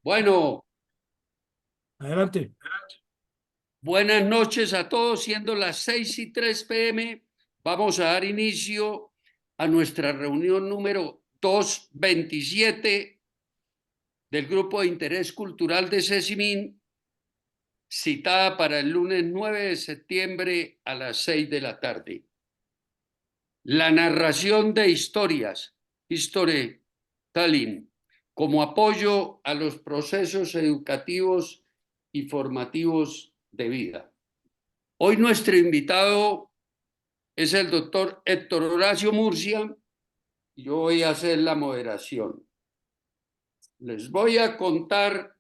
Bueno, Adelante. buenas noches a todos. Siendo las 6:03 p.m., vamos a dar inicio a nuestra reunión número 227 del Grupo de Interés Cultural de Cecimín, citada para el lunes 9 de septiembre a las 6 de la tarde. La narración de historias, storytelling, como apoyo a los procesos educativos y formativos de vida. Hoy nuestro invitado es el doctor Héctor Horacio Murcia y yo voy a hacer la moderación. Les voy a contar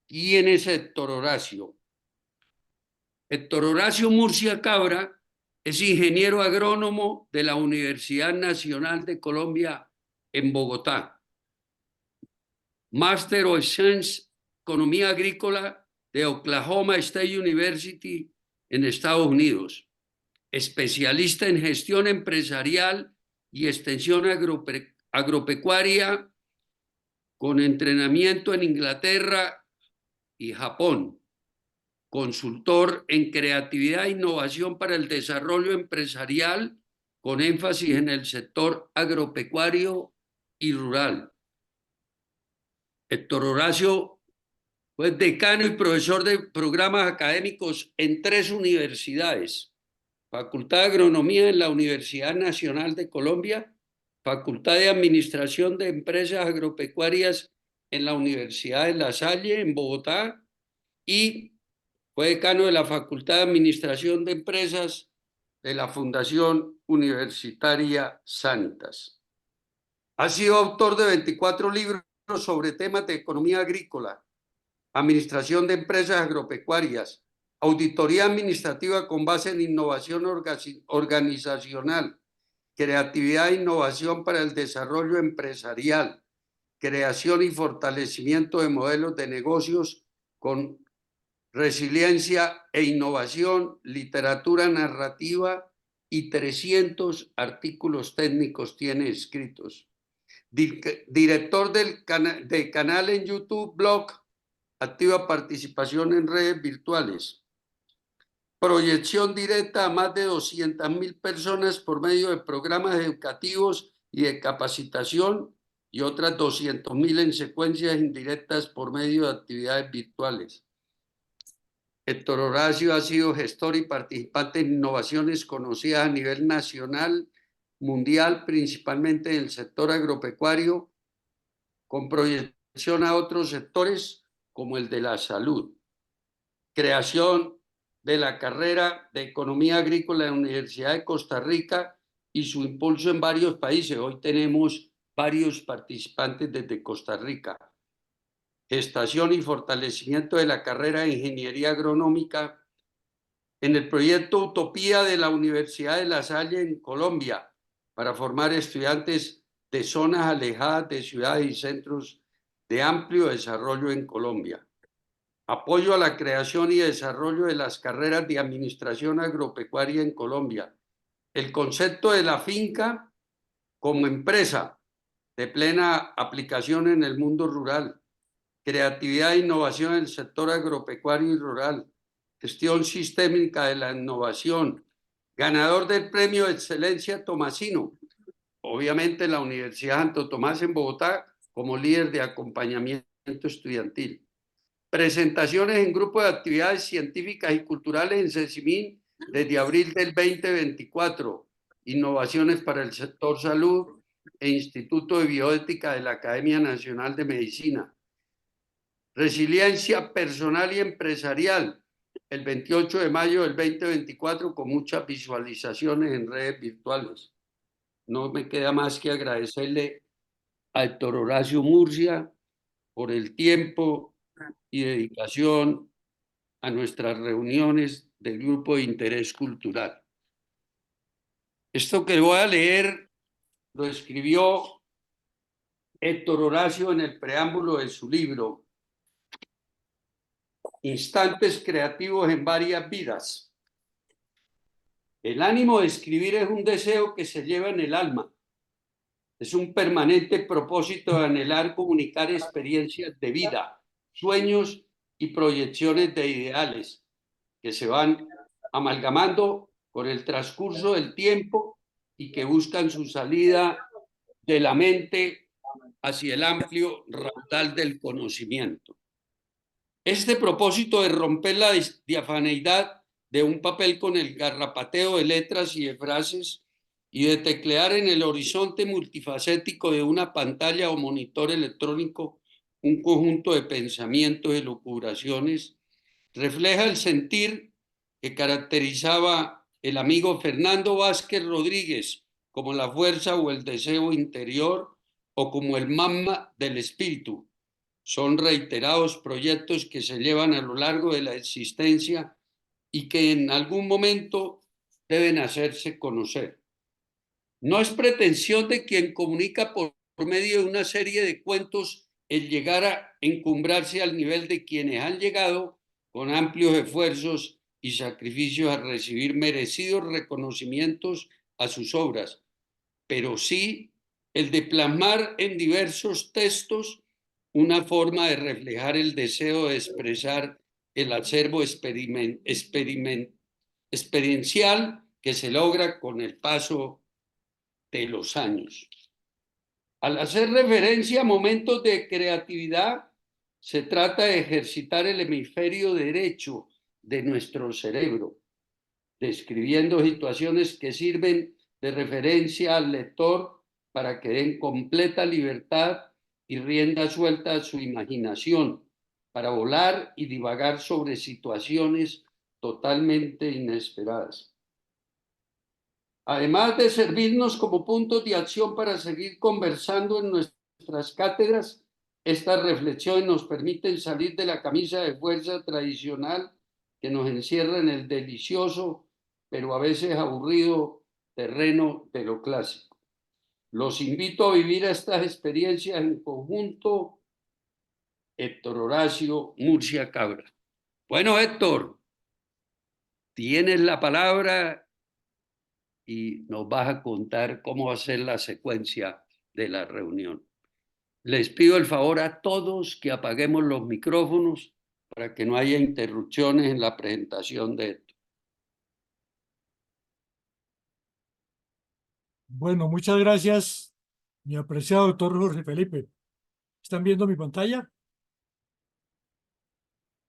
quién es Héctor Horacio. Héctor Horacio Murcia Cabra es ingeniero agrónomo de la Universidad Nacional de Colombia en Bogotá, Master of Science, Economía Agrícola de Oklahoma State University en Estados Unidos, especialista en gestión empresarial y extensión agropecuaria con entrenamiento en Inglaterra y Japón, consultor en creatividad e innovación para el desarrollo empresarial con énfasis en el sector agropecuario y rural. Héctor Horacio fue decano y profesor de programas académicos en 3 universidades: Facultad de Agronomía en la Universidad Nacional de Colombia, Facultad de Administración de Empresas Agropecuarias en la Universidad de La Salle en Bogotá y fue decano de la Facultad de Administración de Empresas de la Fundación Universitaria Sanitas. Ha sido autor de 24 libros sobre temas de economía agrícola, administración de empresas agropecuarias, auditoría administrativa con base en innovación organizacional, creatividad e innovación para el desarrollo empresarial, creación y fortalecimiento de modelos de negocios con resiliencia e innovación, literatura narrativa y 300 artículos técnicos tiene escritos. Director de canal en YouTube, blog, activa participación en redes virtuales, proyección directa a más de 200.000 personas por medio de programas educativos y de capacitación y otras 200.000 en secuencias indirectas por medio de actividades virtuales. Héctor Horacio ha sido gestor y participante en innovaciones conocidas a nivel nacional, mundial, principalmente en el sector agropecuario, con proyección a otros sectores como el de la salud. Creación de la carrera de Economía Agrícola en la Universidad de Costa Rica y su impulso en varios países. Hoy tenemos varios participantes desde Costa Rica. Gestación y fortalecimiento de la carrera de Ingeniería Agronómica en el proyecto Utopía de la Universidad de La Salle en Colombia para formar estudiantes de zonas alejadas de ciudades y centros de amplio desarrollo en Colombia. Apoyo a la creación y desarrollo de las carreras de administración agropecuaria en Colombia. El concepto de la finca como empresa de plena aplicación en el mundo rural. Creatividad e innovación en el sector agropecuario y rural. Gestión sistémica de la innovación. Ganador del Premio de Excelencia Tomasino, obviamente en la Universidad Santo Tomás en Bogotá, como líder de acompañamiento estudiantil. Presentaciones en grupo de actividades científicas y culturales en Cecimín desde abril del 2024. Innovaciones para el sector salud e Instituto de Bioética de la Academia Nacional de Medicina. Resiliencia personal y empresarial, el 28 de mayo del 2024, con muchas visualizaciones en redes virtuales. No me queda más que agradecerle a Héctor Horacio Murcia por el tiempo y dedicación a nuestras reuniones del Grupo de Interés Cultural. Esto que voy a leer lo escribió Héctor Horacio en el preámbulo de su libro Instantes creativos en varias vidas. El ánimo de escribir es un deseo que se lleva en el alma. Es un permanente propósito de anhelar comunicar experiencias de vida, sueños y proyecciones de ideales que se van amalgamando con el transcurso del tiempo y que buscan su salida de la mente hacia el amplio raudal del conocimiento. Este propósito de romper la diafaneidad de un papel con el garrapateo de letras y de frases y de teclear en el horizonte multifacético de una pantalla o monitor electrónico un conjunto de pensamientos y lucubraciones, refleja el sentir que caracterizaba el amigo Fernando Vázquez Rodríguez como la fuerza o el deseo interior o como el magma del espíritu. Son reiterados proyectos que se llevan a lo largo de la existencia y que en algún momento deben hacerse conocer. No es pretensión de quien comunica por medio de una serie de cuentos el llegar a encumbrarse al nivel de quienes han llegado con amplios esfuerzos y sacrificios a recibir merecidos reconocimientos a sus obras, pero sí el de plasmar en diversos textos una forma de reflejar el deseo de expresar el acervo experiencial que se logra con el paso de los años. Al hacer referencia a momentos de creatividad, se trata de ejercitar el hemisferio derecho de nuestro cerebro, describiendo situaciones que sirven de referencia al lector para que den completa libertad y rienda suelta a su imaginación, para volar y divagar sobre situaciones totalmente inesperadas. Además de servirnos como puntos de acción para seguir conversando en nuestras cátedras, estas reflexiones nos permiten salir de la camisa de fuerza tradicional que nos encierra en el delicioso, pero a veces aburrido terreno de lo clásico. Los invito a vivir estas experiencias en conjunto. Héctor Horacio Murcia Cabra. Bueno, Héctor, tienes la palabra y nos vas a contar cómo va a ser la secuencia de la reunión. Les pido el favor a todos que apaguemos los micrófonos para que no haya interrupciones en la presentación de esto. Bueno, muchas gracias, mi apreciado doctor Jorge Felipe. ¿Están viendo mi pantalla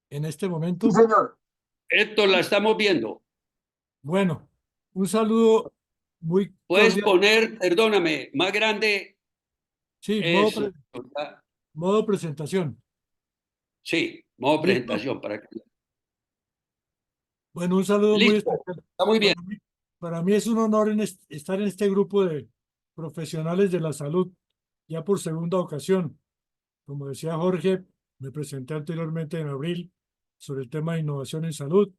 en este momento? Sí, señor. Héctor, la estamos viendo. Bueno, un saludo muy Puedes cordial. poner, perdóname, más grande Sí, eso. modo presentación. Sí, modo ¿Listo? presentación para que... Bueno, un saludo muy Listo, especial. está muy bien. Para mí es un honor estar en este grupo de profesionales de la salud, ya por segunda ocasión. Como decía Jorge, me presenté anteriormente en abril sobre el tema de innovación en salud.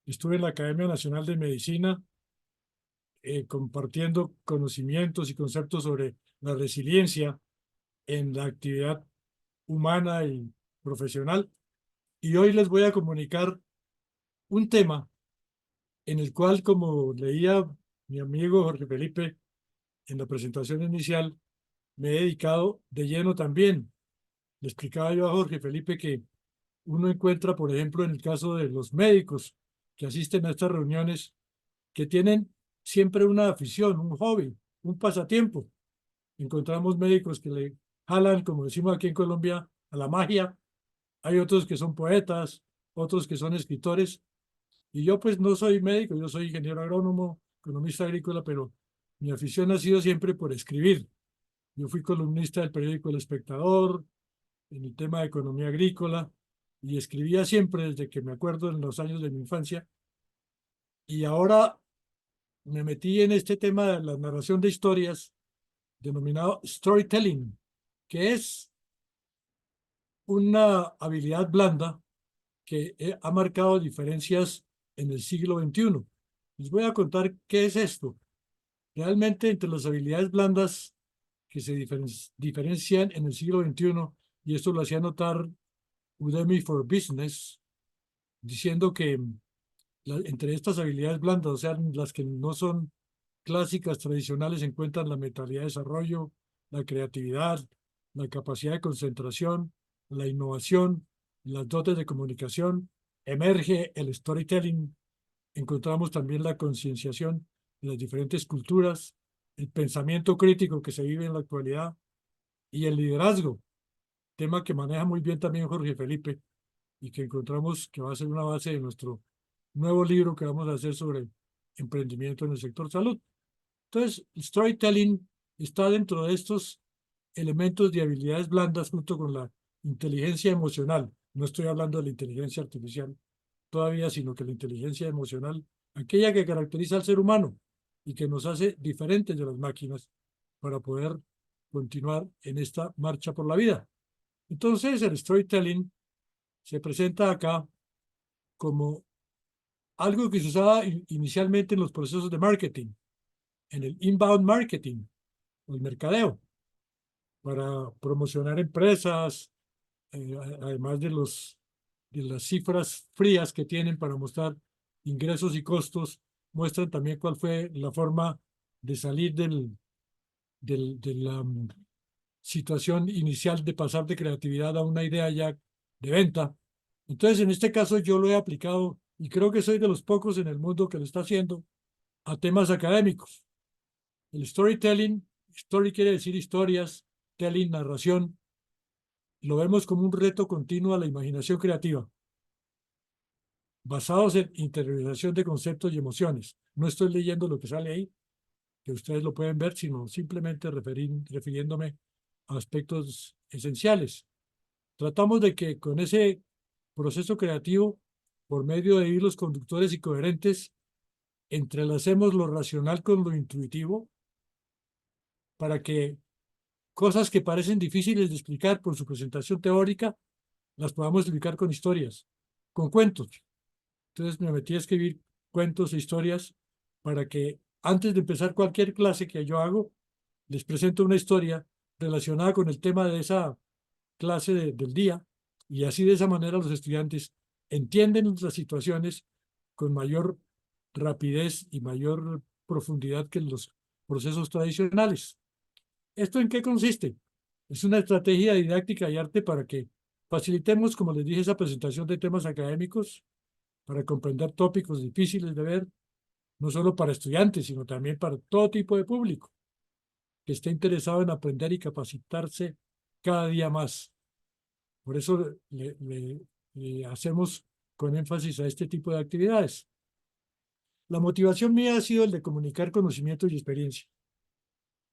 Estuve en la Academia Nacional de Medicina compartiendo conocimientos y conceptos sobre la resiliencia en la actividad humana y profesional. Y hoy les voy a comunicar un tema en el cual, como leía mi amigo Jorge Felipe en la presentación inicial, me he dedicado de lleno también. Le explicaba yo a Jorge Felipe que uno encuentra, por ejemplo, en el caso de los médicos que asisten a estas reuniones, que tienen siempre una afición, un hobby, un pasatiempo. Encontramos médicos que le jalan, como decimos aquí en Colombia, a la magia. Hay otros que son poetas, otros que son escritores. Y yo pues no soy médico, yo soy ingeniero agrónomo, economista agrícola, pero mi afición ha sido siempre por escribir. Yo fui columnista del periódico El Espectador, en el tema de economía agrícola, y escribía siempre desde que me acuerdo en los años de mi infancia. Y ahora me metí en este tema de la narración de historias, denominado storytelling, que es una habilidad blanda que ha marcado diferencias en el siglo XXI. Les voy a contar qué es esto. Realmente entre las habilidades blandas que se diferencian en el siglo XXI, y esto lo hacía notar Udemy for Business, diciendo que entre estas habilidades blandas, o sea, las que no son clásicas, tradicionales, encuentran la mentalidad de desarrollo, la creatividad, la capacidad de concentración, la innovación, las dotes de comunicación. Emerge el storytelling. Encontramos también la concienciación de las diferentes culturas, el pensamiento crítico que se vive en la actualidad y el liderazgo, tema que maneja muy bien también Jorge Felipe y que encontramos que va a ser una base de nuestro nuevo libro que vamos a hacer sobre emprendimiento en el sector salud. Entonces, el storytelling está dentro de estos elementos de habilidades blandas junto con la inteligencia emocional. No estoy hablando de la inteligencia artificial todavía, sino que la inteligencia emocional, aquella que caracteriza al ser humano y que nos hace diferentes de las máquinas para poder continuar en esta marcha por la vida. Entonces, el storytelling se presenta acá como algo que se usaba inicialmente en los procesos de marketing, en el inbound marketing, o el mercadeo, para promocionar empresas, además de las cifras frías que tienen para mostrar ingresos y costos, muestran también cuál fue la forma de salir de la situación inicial de pasar de creatividad a una idea ya de venta. Entonces, en este caso yo lo he aplicado y creo que soy de los pocos en el mundo que lo está haciendo a temas académicos. El storytelling, story quiere decir historias, telling, narración, lo vemos como un reto continuo a la imaginación creativa, basados en interiorización de conceptos y emociones. No estoy leyendo lo que sale ahí, que ustedes lo pueden ver, sino simplemente refiriéndome a aspectos esenciales. Tratamos de que con ese proceso creativo, por medio de hilos conductores y coherentes, entrelacemos lo racional con lo intuitivo para que cosas que parecen difíciles de explicar por su presentación teórica, las podamos explicar con historias, con cuentos. Entonces me metí a escribir cuentos e historias para que antes de empezar cualquier clase que yo hago, les presento una historia relacionada con el tema de esa clase del día y así de esa manera los estudiantes entienden las situaciones con mayor rapidez y mayor profundidad que en los procesos tradicionales. ¿Esto en qué consiste? Es una estrategia didáctica y arte para que facilitemos, como les dije, esa presentación de temas académicos, para comprender tópicos difíciles de ver, no solo para estudiantes, sino también para todo tipo de público que esté interesado en aprender y capacitarse cada día más. Por eso le hacemos con énfasis a este tipo de actividades. La motivación mía ha sido el de comunicar conocimiento y experiencia,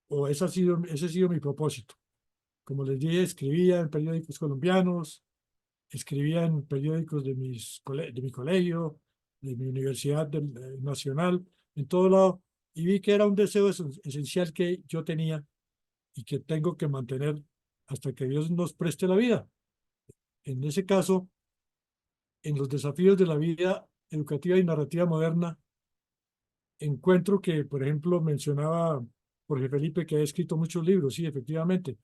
o ese ha sido mi propósito. Como les dije, escribía en periódicos colombianos, escribía en periódicos de mi colegio, de mi universidad nacional, en todo lado, y vi que era un deseo esencial que yo tenía y que tengo que mantener hasta que Dios nos preste la vida. En ese caso, en los desafíos de la vida educativa y narrativa moderna, encuentro que, por ejemplo, mencionaba Jorge Felipe que ha escrito muchos libros, sí, efectivamente.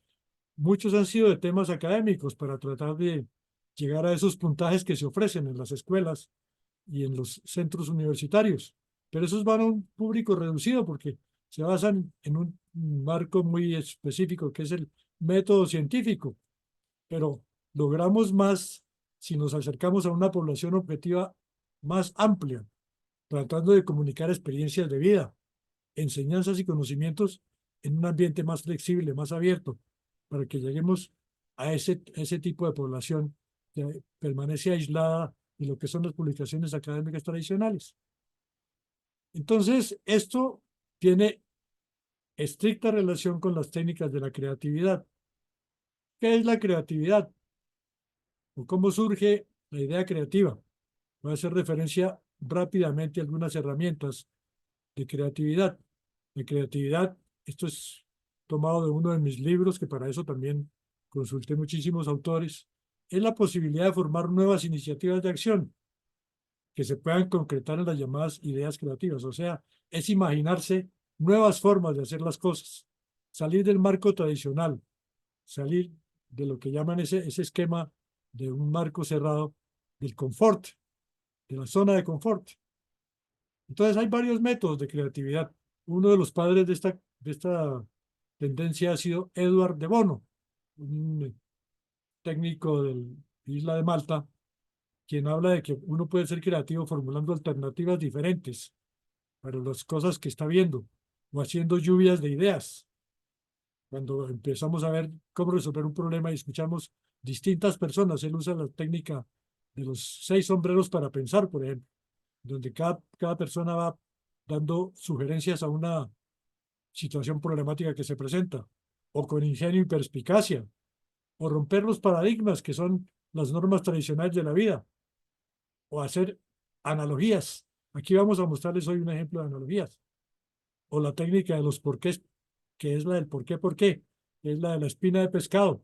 Muchos han sido de temas académicos para tratar de llegar a esos puntajes que se ofrecen en las escuelas y en los centros universitarios. Pero esos van a un público reducido porque se basan en un marco muy específico que es el método científico. Pero logramos más si nos acercamos a una población objetiva más amplia, tratando de comunicar experiencias de vida, enseñanzas y conocimientos en un ambiente más flexible, más abierto, para que lleguemos a ese tipo de población que permanece aislada de lo que son las publicaciones académicas tradicionales. Entonces, esto tiene estricta relación con las técnicas de la creatividad. ¿Qué es la creatividad? ¿O cómo surge la idea creativa? Voy a hacer referencia rápidamente a algunas herramientas de creatividad. De creatividad, esto es tomado de uno de mis libros, que para eso también consulté muchísimos autores, es la posibilidad de formar nuevas iniciativas de acción que se puedan concretar en las llamadas ideas creativas. O sea, es imaginarse nuevas formas de hacer las cosas, salir del marco tradicional, salir de lo que llaman ese esquema de un marco cerrado, del confort, de la zona de confort. Entonces hay varios métodos de creatividad. Uno de los padres de esta tendencia ha sido Edward de Bono, un técnico de la isla de Malta, quien habla de que uno puede ser creativo formulando alternativas diferentes para las cosas que está viendo o haciendo lluvias de ideas. Cuando empezamos a ver cómo resolver un problema y escuchamos distintas personas, él usa la técnica de los 6 sombreros para pensar, por ejemplo, donde cada persona va dando sugerencias a una situación problemática que se presenta, o con ingenio y perspicacia, o romper los paradigmas que son las normas tradicionales de la vida, o hacer analogías. Aquí vamos a mostrarles hoy un ejemplo de analogías, o la técnica de los porqués, que es la del por qué, que es la de la espina de pescado.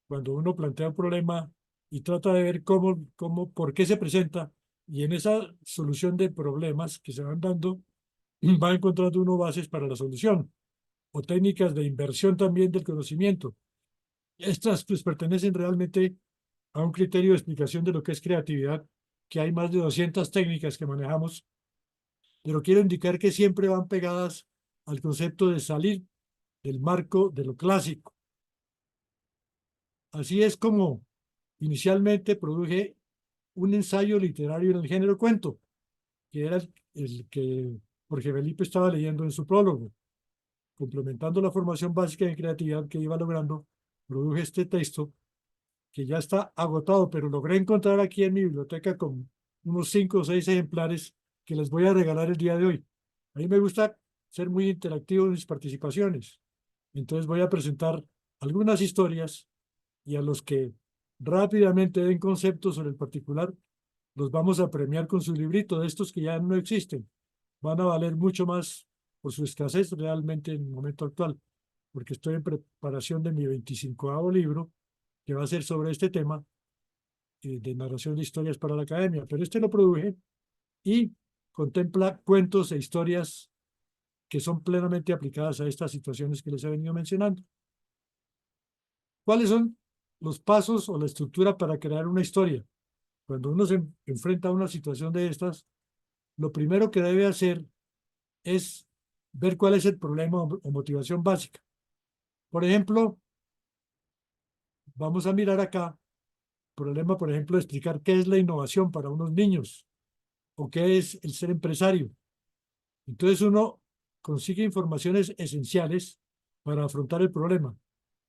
Cuando uno plantea un problema y trata de ver por qué se presenta, y en esa solución de problemas que se van dando, va encontrando uno bases para la solución, o técnicas de inversión también del conocimiento. Estas pues pertenecen realmente a un criterio de explicación de lo que es creatividad, que hay más de 200 técnicas que manejamos, pero quiero indicar que siempre van pegadas al concepto de salir del marco de lo clásico. Así es como inicialmente produje un ensayo literario en el género cuento, que era el que Jorge Felipe estaba leyendo en su prólogo. Complementando la formación básica de creatividad que iba logrando, produje este texto que ya está agotado, pero logré encontrar aquí en mi biblioteca con unos 5 o 6 ejemplares que les voy a regalar el día de hoy. A mí me gusta ser muy interactivo en mis participaciones. Entonces voy a presentar algunas historias y a los que rápidamente den conceptos sobre el particular, los vamos a premiar con su librito de estos que ya no existen. Van a valer mucho más por su escasez realmente en el momento actual, porque estoy en preparación de mi 25º libro, que va a ser sobre este tema de narración de historias para la academia. Pero este lo produje y contempla cuentos e historias que son plenamente aplicadas a estas situaciones que les he venido mencionando. ¿Cuáles son los pasos o la estructura para crear una historia? Cuando uno se enfrenta a una situación de estas, lo primero que debe hacer es ver cuál es el problema o motivación básica. Por ejemplo, vamos a mirar acá, problema, por ejemplo, de explicar qué es la innovación para unos niños o qué es el ser empresario. Entonces uno consigue informaciones esenciales para afrontar el problema.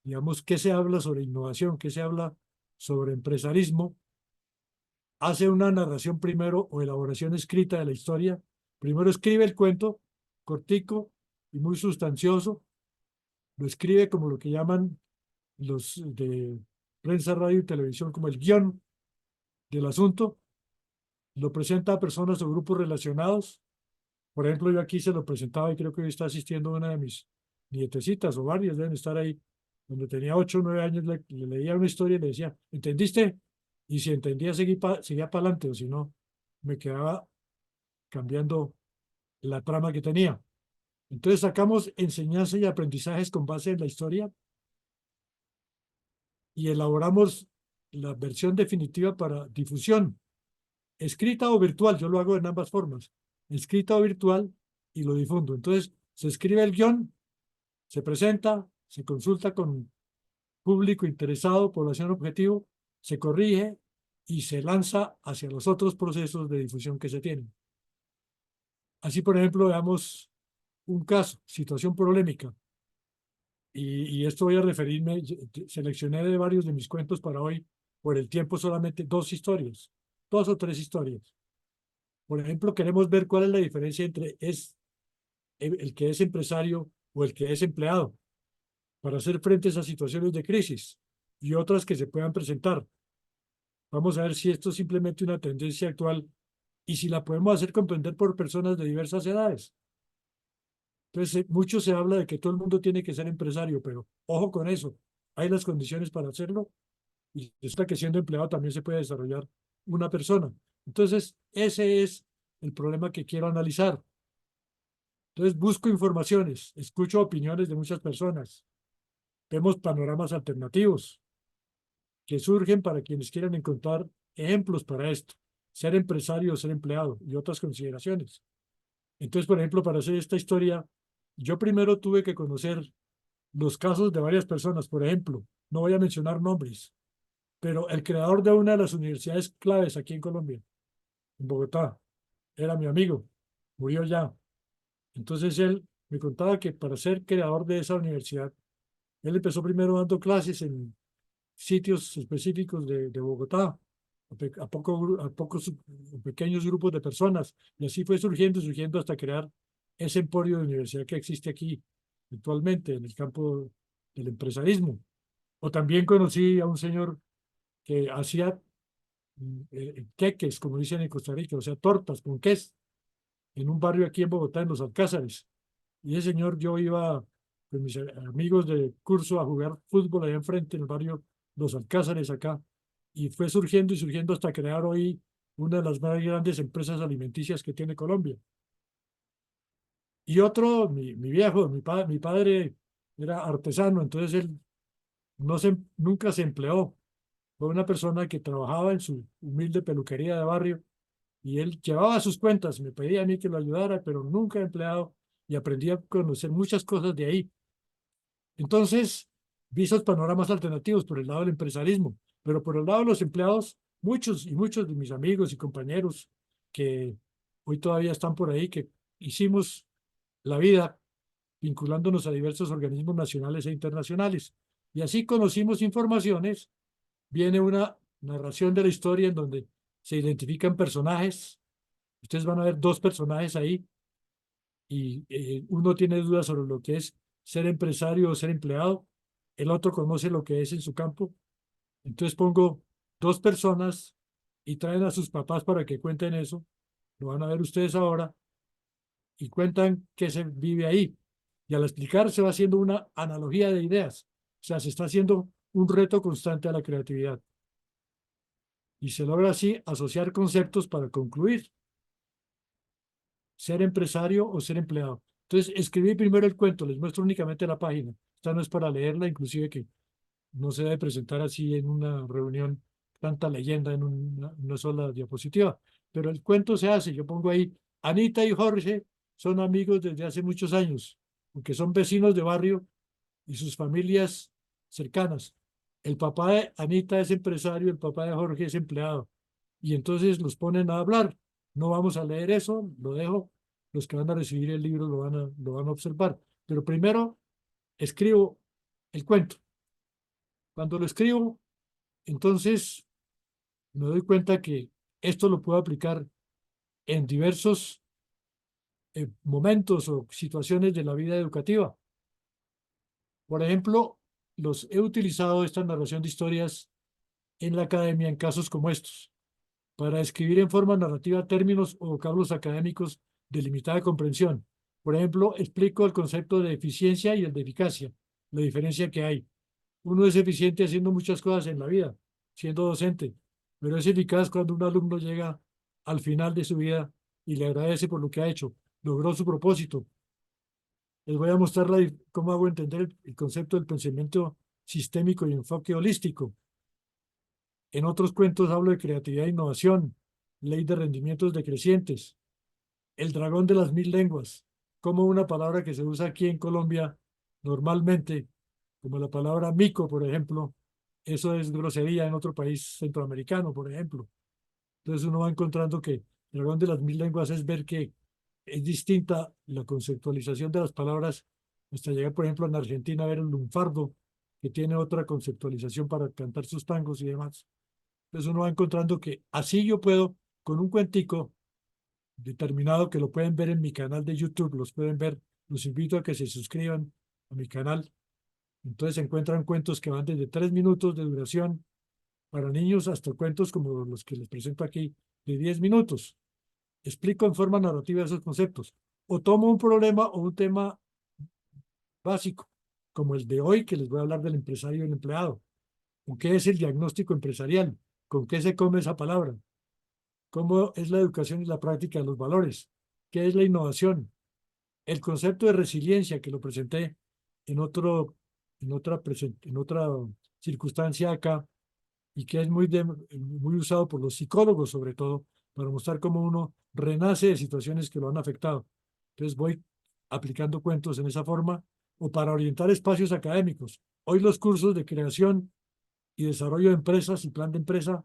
Digamos, qué se habla sobre innovación, qué se habla sobre empresarismo. Hace una narración primero o elaboración escrita de la historia. Primero escribe el cuento, cortico y muy sustancioso. Lo escribe como lo que llaman los de prensa, radio y televisión, como el guión del asunto. Lo presenta a personas o grupos relacionados. Por ejemplo, yo aquí se lo presentaba y creo que hoy está asistiendo una de mis nietecitas o varias, deben estar ahí. Cuando tenía 8 o 9 años le leía una historia y le decía, ¿entendiste? Y si entendía, seguía para adelante, o si no, me quedaba cambiando la trama que tenía. Entonces sacamos enseñanza y aprendizajes con base en la historia y elaboramos la versión definitiva para difusión, escrita o virtual. Yo lo hago en ambas formas, escrita o virtual, y lo difundo. Entonces se escribe el guión, se presenta, se consulta con público interesado, población objetivo, se corrige y se lanza hacia los otros procesos de difusión que se tienen. Así, por ejemplo, veamos un caso, situación polémica. Y esto voy a referirme, seleccioné de varios de mis cuentos para hoy, por el tiempo solamente 2 historias, 2 o 3 historias. Por ejemplo, queremos ver cuál es la diferencia entre el que es empresario o el que es empleado, para hacer frente a esas situaciones de crisis y otras que se puedan presentar. Vamos a ver si esto es simplemente una tendencia actual y si la podemos hacer comprender por personas de diversas edades. Entonces, mucho se habla de que todo el mundo tiene que ser empresario, pero ojo con eso. Hay las condiciones para hacerlo y resulta que siendo empleado también se puede desarrollar una persona. Entonces, ese es el problema que quiero analizar. Entonces, busco informaciones, escucho opiniones de muchas personas, vemos panoramas alternativos que surgen para quienes quieran encontrar ejemplos para esto, ser empresario o ser empleado y otras consideraciones. Entonces, por ejemplo, para hacer esta historia, Yo primero tuve que conocer los casos de varias personas. Por ejemplo, no voy a mencionar nombres, pero el creador de una de las universidades claves aquí en Colombia, en Bogotá, era mi amigo, murió ya. Entonces él me contaba que para ser creador de esa universidad, él empezó primero dando clases en sitios específicos de Bogotá, a pocos pequeños grupos de personas, y así fue surgiendo, surgiendo hasta crear ese emporio de universidad que existe aquí actualmente en el campo del empresarismo. O también conocí a un señor que hacía queques, como dicen en Costa Rica, o sea, tortas con queso, en un barrio aquí en Bogotá, en Los Alcázares. Y ese señor, yo iba con mis amigos de curso a jugar fútbol allá enfrente, en el barrio Los Alcázares, acá. Y fue surgiendo y surgiendo hasta crear hoy una de las más grandes empresas alimenticias que tiene Colombia. Y otro, mi viejo, mi padre era artesano, entonces él nunca se empleó. Fue una persona que trabajaba en su humilde peluquería de barrio y él llevaba sus cuentas, me pedía a mí que lo ayudara, pero nunca empleado y aprendí a conocer muchas cosas de ahí. Entonces, vi esos panoramas alternativos por el lado del empresarismo, pero por el lado de los empleados, muchos y muchos de mis amigos y compañeros que hoy todavía están por ahí, que hicimos la vida vinculándonos a diversos organismos nacionales e internacionales. Y así conocimos informaciones, viene una narración de la historia en donde se identifican personajes. Ustedes van a ver dos personajes ahí y uno tiene dudas sobre lo que es ser empresario o ser empleado, el otro conoce lo que es en su campo. Entonces pongo dos personas y traen a sus papás para que cuenten eso, lo van a ver ustedes ahora, y cuentan qué se vive ahí. Y al explicar se va haciendo una analogía de ideas, o sea, se está haciendo un reto constante a la creatividad. Y se logra así asociar conceptos para concluir, ser empresario o ser empleado. Entonces, escribí primero el cuento, les muestro únicamente la página. Esta no es para leerla, inclusive que no se debe presentar así en una reunión tanta leyenda en una sola diapositiva. Pero el cuento se hace, yo pongo ahí, Anita y Jorge son amigos desde hace muchos años, porque son vecinos de barrio y sus familias cercanas. El papá de Anita es empresario, el papá de Jorge es empleado. Y entonces los ponen a hablar. No vamos a leer eso, lo dejo. Los que van a recibir el libro lo van a observar. Pero primero escribo el cuento. Cuando lo escribo, entonces me doy cuenta que esto lo puedo aplicar en diversos momentos o situaciones de la vida educativa. Por ejemplo, los he utilizado esta narración de historias en la academia en casos como estos, para escribir en forma narrativa términos o vocablos académicos de limitada comprensión. Por ejemplo, explico el concepto de eficiencia y el de eficacia, la diferencia que hay. Uno es eficiente haciendo muchas cosas en la vida, siendo docente, pero es eficaz cuando un alumno llega al final de su vida y le agradece por lo que ha hecho, logró su propósito. Les voy a mostrar cómo hago entender el concepto del pensamiento sistémico y enfoque holístico. En otros cuentos hablo de creatividad e innovación, ley de rendimientos decrecientes, el dragón de las mil lenguas, como una palabra que se usa aquí en Colombia normalmente, como la palabra mico, por ejemplo, eso es grosería en otro país centroamericano, por ejemplo. Entonces uno va encontrando que el dragón de las mil lenguas es ver que es distinta la conceptualización de las palabras hasta llegar, por ejemplo, en Argentina a ver el lunfardo, que tiene otra conceptualización para cantar sus tangos y demás. Entonces uno va encontrando que así yo puedo, con un cuentico determinado que lo pueden ver en mi canal de YouTube, los pueden ver, los invito a que se suscriban a mi canal. Entonces se encuentran cuentos que van desde 3 minutos de duración para niños hasta cuentos como los que les presento aquí de 10 minutos. Explico en forma narrativa esos conceptos. O tomo un problema o un tema básico, como el de hoy, que les voy a hablar del empresario y el empleado. ¿O qué es el diagnóstico empresarial? ¿Con qué se come esa palabra? ¿Cómo es la educación y la práctica de los valores? ¿Qué es la innovación? El concepto de resiliencia que lo presenté en, otro, en otra circunstancia acá y que es muy usado por los psicólogos sobre todo para mostrar cómo uno renace de situaciones que lo han afectado. Entonces voy aplicando cuentos en esa forma o para orientar espacios académicos. Hoy los cursos de creación y desarrollo de empresas y plan de empresa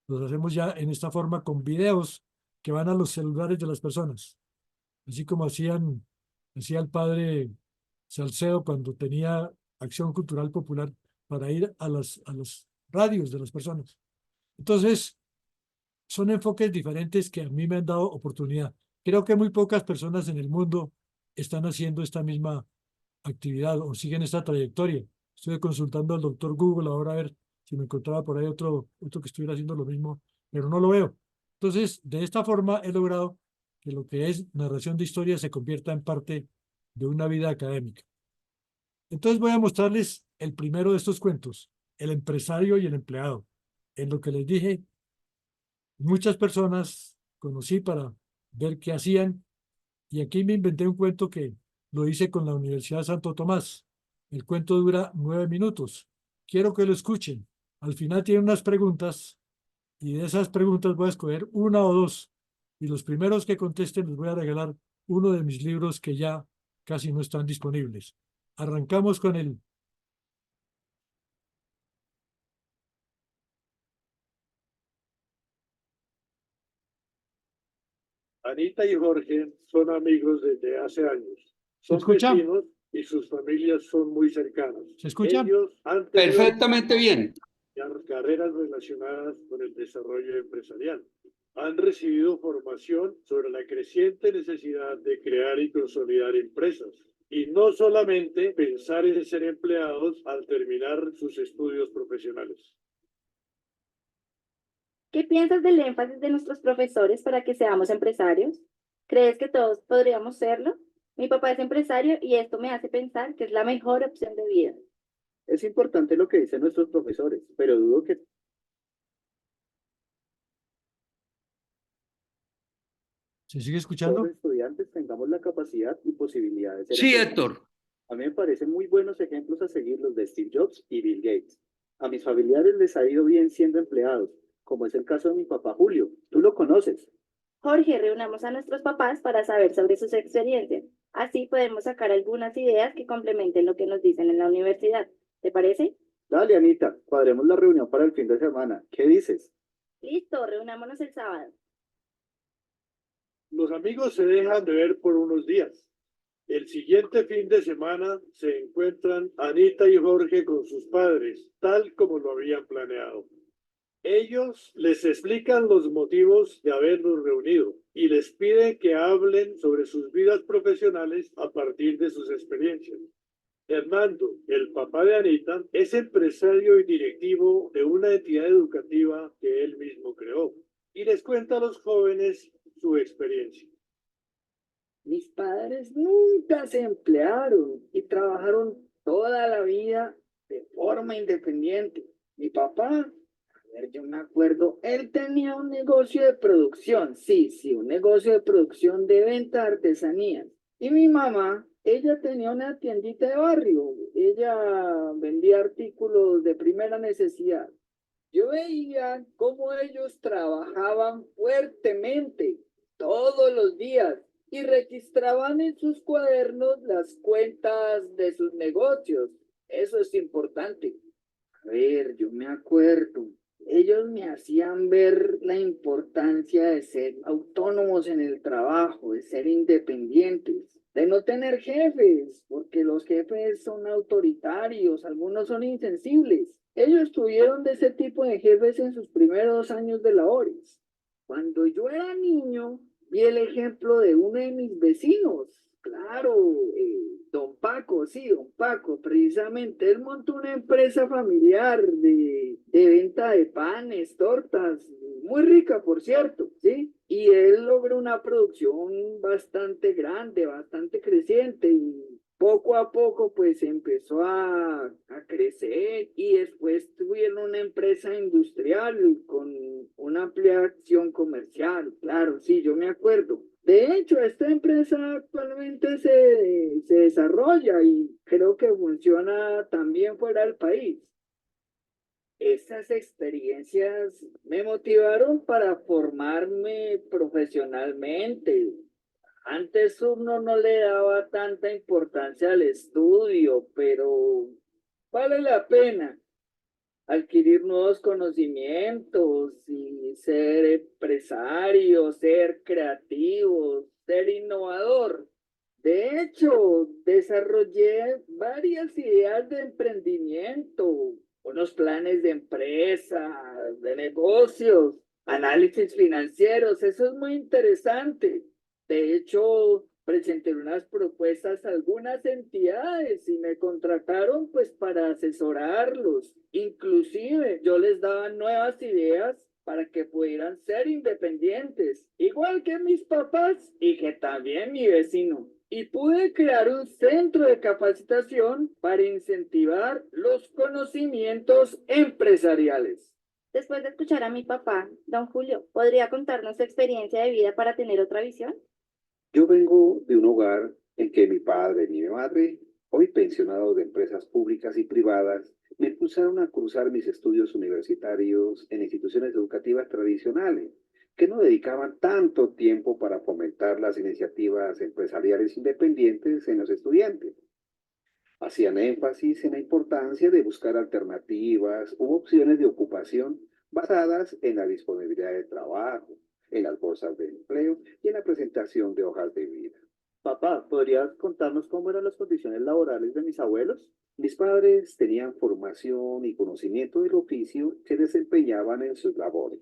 los hacemos ya en esta forma con videos que van a los celulares de las personas, así como hacía el padre Salcedo cuando tenía Acción Cultural Popular para ir a las radios de las personas. Entonces, son enfoques diferentes que a mí me han dado oportunidad. Creo que muy pocas personas en el mundo están haciendo esta misma actividad o siguen esta trayectoria. Estoy consultando al doctor Google ahora a ver si me encontraba por ahí otro que estuviera haciendo lo mismo, pero no lo veo. Entonces, de esta forma he logrado que lo que es narración de historia se convierta en parte de una vida académica. Entonces voy a mostrarles el primero de estos cuentos, el empresario y el empleado. En lo que les dije, muchas personas conocí para ver qué hacían y aquí me inventé un cuento que lo hice con la Universidad de Santo Tomás. El cuento dura 9 minutos. Quiero que lo escuchen. Al final tiene unas preguntas y de esas preguntas voy a escoger una o dos. Y los primeros que contesten les voy a regalar uno de mis libros que ya casi no están disponibles. Arrancamos con el... Anita y Jorge son amigos desde hace años. ¿Se Son escucha? vecinos y sus familias son muy cercanas. ¿Se escucha? Ellos han tenido Perfectamente bien. carreras relacionadas con el desarrollo empresarial. Han recibido formación sobre la creciente necesidad de crear y consolidar empresas. Y no solamente pensar en ser empleados al terminar sus estudios profesionales. ¿Qué piensas del énfasis de nuestros profesores para que seamos empresarios? ¿Crees que todos podríamos serlo? Mi papá es empresario y esto me hace pensar que es la mejor opción de vida. Es importante lo que dicen nuestros profesores, pero dudo que ¿Se sigue todos escuchando? los estudiantes tengamos la capacidad y posibilidad de ser Sí, empresarios. Héctor. A mí me parecen muy buenos ejemplos a seguir los de Steve Jobs y Bill Gates. A mis familiares les ha ido bien siendo empleados, como es el caso de mi papá Julio. Tú lo conoces. Jorge, reunamos a nuestros papás para saber sobre sus experiencias. Así podemos sacar algunas ideas que complementen lo que nos dicen en la universidad. ¿Te parece? Dale, Anita, cuadremos la reunión para el fin de semana. ¿Qué dices? Listo, reunámonos el sábado. Los amigos se dejan de ver por unos días. El siguiente fin de semana se encuentran Anita y Jorge con sus padres, tal como lo habían planeado. Ellos les explican los motivos de habernos reunido y les piden que hablen sobre sus vidas profesionales a partir de sus experiencias. Hernando, el papá de Anita, es empresario y directivo de una entidad educativa que él mismo creó y les cuenta a los jóvenes su experiencia. Mis padres nunca se emplearon y trabajaron toda la vida de forma independiente. Mi papá, a ver, yo me acuerdo, él tenía un negocio de producción, sí, un negocio de producción de venta de artesanías. Y mi mamá, ella tenía una tiendita de barrio, ella vendía artículos de primera necesidad. Yo veía cómo ellos trabajaban fuertemente todos los días y registraban en sus cuadernos las cuentas de sus negocios. Eso es importante. A ver, yo me acuerdo. Ellos me hacían ver la importancia de ser autónomos en el trabajo, de ser independientes, de no tener jefes, porque los jefes son autoritarios, algunos son insensibles. Ellos tuvieron de ese tipo de jefes en sus primeros años de labores. Cuando yo era niño, vi el ejemplo de uno de mis vecinos, claro, don Paco, sí, don Paco, precisamente, él montó una empresa familiar de venta de panes, tortas, muy rica, por cierto, ¿sí? Y él logró una producción bastante grande, bastante creciente y poco a poco pues empezó a crecer y después tuvieron una empresa industrial con una ampliación comercial, claro, sí, yo me acuerdo. De hecho, esta empresa actualmente se desarrolla y creo que funciona también fuera del país. Estas experiencias me motivaron para formarme profesionalmente. Antes uno no le daba tanta importancia al estudio, pero vale la pena adquirir nuevos conocimientos y ser empresario, ser creativo, ser innovador. De hecho, desarrollé varias ideas de emprendimiento, unos planes de empresa, de negocios, análisis financieros. Eso es muy interesante. De hecho, presenté unas propuestas a algunas entidades y me contrataron pues para asesorarlos. Inclusive yo les daba nuevas ideas para que pudieran ser independientes, igual que mis papás y que también mi vecino. Y pude crear un centro de capacitación para incentivar los conocimientos empresariales. Después de escuchar a mi papá, don Julio, ¿podría contarnos su experiencia de vida para tener otra visión? Yo vengo de un hogar en que mi padre y mi madre, hoy pensionados de empresas públicas y privadas, me impulsaron a cursar mis estudios universitarios en instituciones educativas tradicionales, que no dedicaban tanto tiempo para fomentar las iniciativas empresariales independientes en los estudiantes. Hacían énfasis en la importancia de buscar alternativas u opciones de ocupación basadas en la disponibilidad de trabajo, en las bolsas de empleo y en la presentación de hojas de vida. Papá, ¿podrías contarnos cómo eran las condiciones laborales de mis abuelos? Mis padres tenían formación y conocimiento del oficio que desempeñaban en sus labores.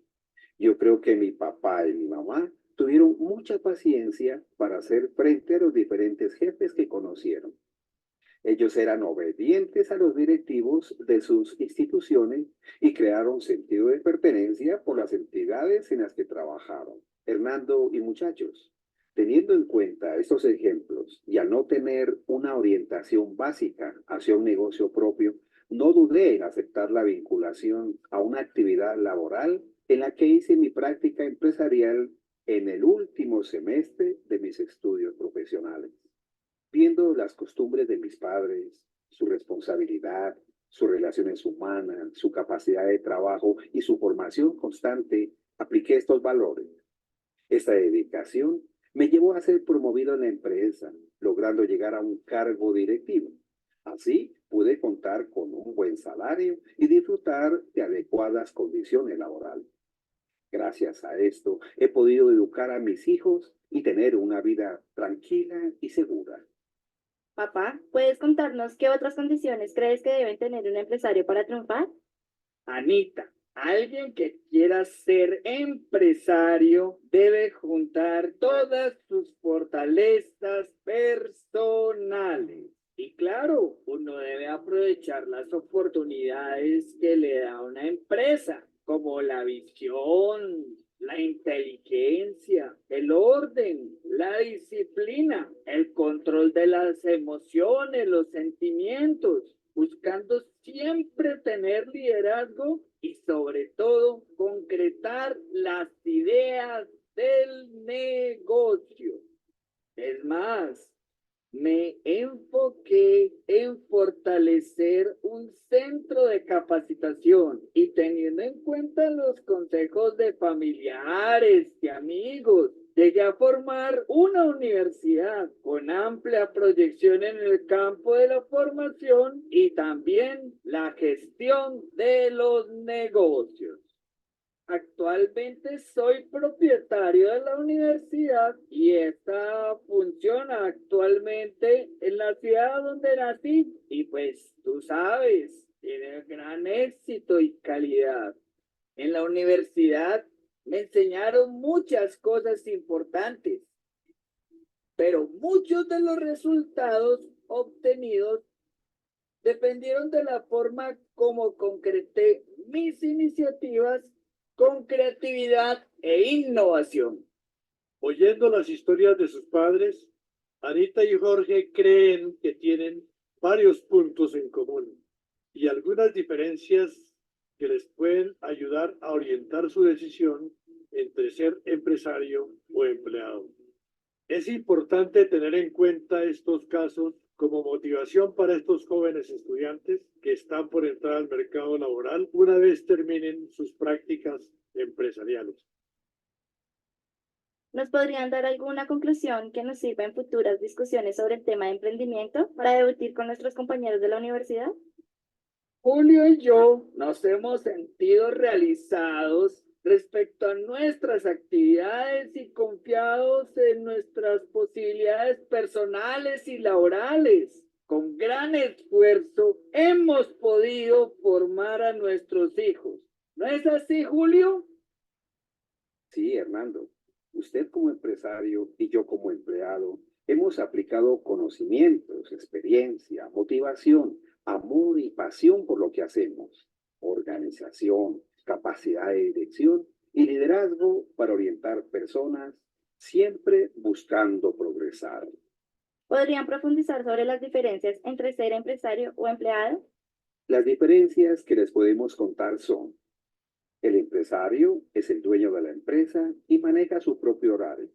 Yo creo que mi papá y mi mamá tuvieron mucha paciencia para hacer frente a los diferentes jefes que conocieron. Ellos eran obedientes a los directivos de sus instituciones y crearon sentido de pertenencia por las entidades en las que trabajaron. Hernando y muchachos, teniendo en cuenta estos ejemplos y al no tener una orientación básica hacia un negocio propio, no dudé en aceptar la vinculación a una actividad laboral en la que hice mi práctica empresarial en el último semestre de mis estudios profesionales. Viendo las costumbres de mis padres, su responsabilidad, sus relaciones humanas, su capacidad de trabajo y su formación constante, apliqué estos valores. Esta dedicación me llevó a ser promovido en la empresa, logrando llegar a un cargo directivo. Así pude contar con un buen salario y disfrutar de adecuadas condiciones laborales. Gracias a esto he podido educar a mis hijos y tener una vida tranquila y segura. Papá, ¿puedes contarnos qué otras condiciones crees que deben tener un empresario para triunfar? Anita, alguien que quiera ser empresario debe juntar todas sus fortalezas personales. Y claro, uno debe aprovechar las oportunidades que le da una empresa, como la visión, la inteligencia, el orden, la disciplina, el control de las emociones, los sentimientos, buscando siempre tener liderazgo y sobre todo concretar las ideas del negocio. Es más, me enfoqué en fortalecer un centro de capacitación y teniendo en cuenta los consejos de familiares y amigos, llegué a formar una universidad con amplia proyección en el campo de la formación y también la gestión de los negocios. Actualmente soy propietario de la universidad y esta funciona actualmente en la ciudad donde nací y pues tú sabes, tiene gran éxito y calidad. En la universidad me enseñaron muchas cosas importantes, pero muchos de los resultados obtenidos dependieron de la forma como concreté mis iniciativas con creatividad e innovación. Oyendo las historias de sus padres, Anita y Jorge creen que tienen varios puntos en común y algunas diferencias que les pueden ayudar a orientar su decisión entre ser empresario o empleado. Es importante tener en cuenta estos casos como motivación para estos jóvenes estudiantes que están por entrar al mercado laboral una vez terminen sus prácticas empresariales. ¿Nos podrían dar alguna conclusión que nos sirva en futuras discusiones sobre el tema de emprendimiento para debatir con nuestros compañeros de la universidad? Julio y yo nos hemos sentido realizados respecto a nuestras actividades y confiados en nuestras posibilidades personales y laborales. Con gran esfuerzo hemos podido formar a nuestros hijos. ¿No es así, Julio? Sí, Hernando. Usted como empresario y yo como empleado hemos aplicado conocimientos, experiencia, motivación, amor y pasión por lo que hacemos, organización, capacidad de dirección y liderazgo para orientar personas, siempre buscando progresar. ¿Podrían profundizar sobre las diferencias entre ser empresario o empleado? Las diferencias que les podemos contar son: el empresario es el dueño de la empresa y maneja su propio horario.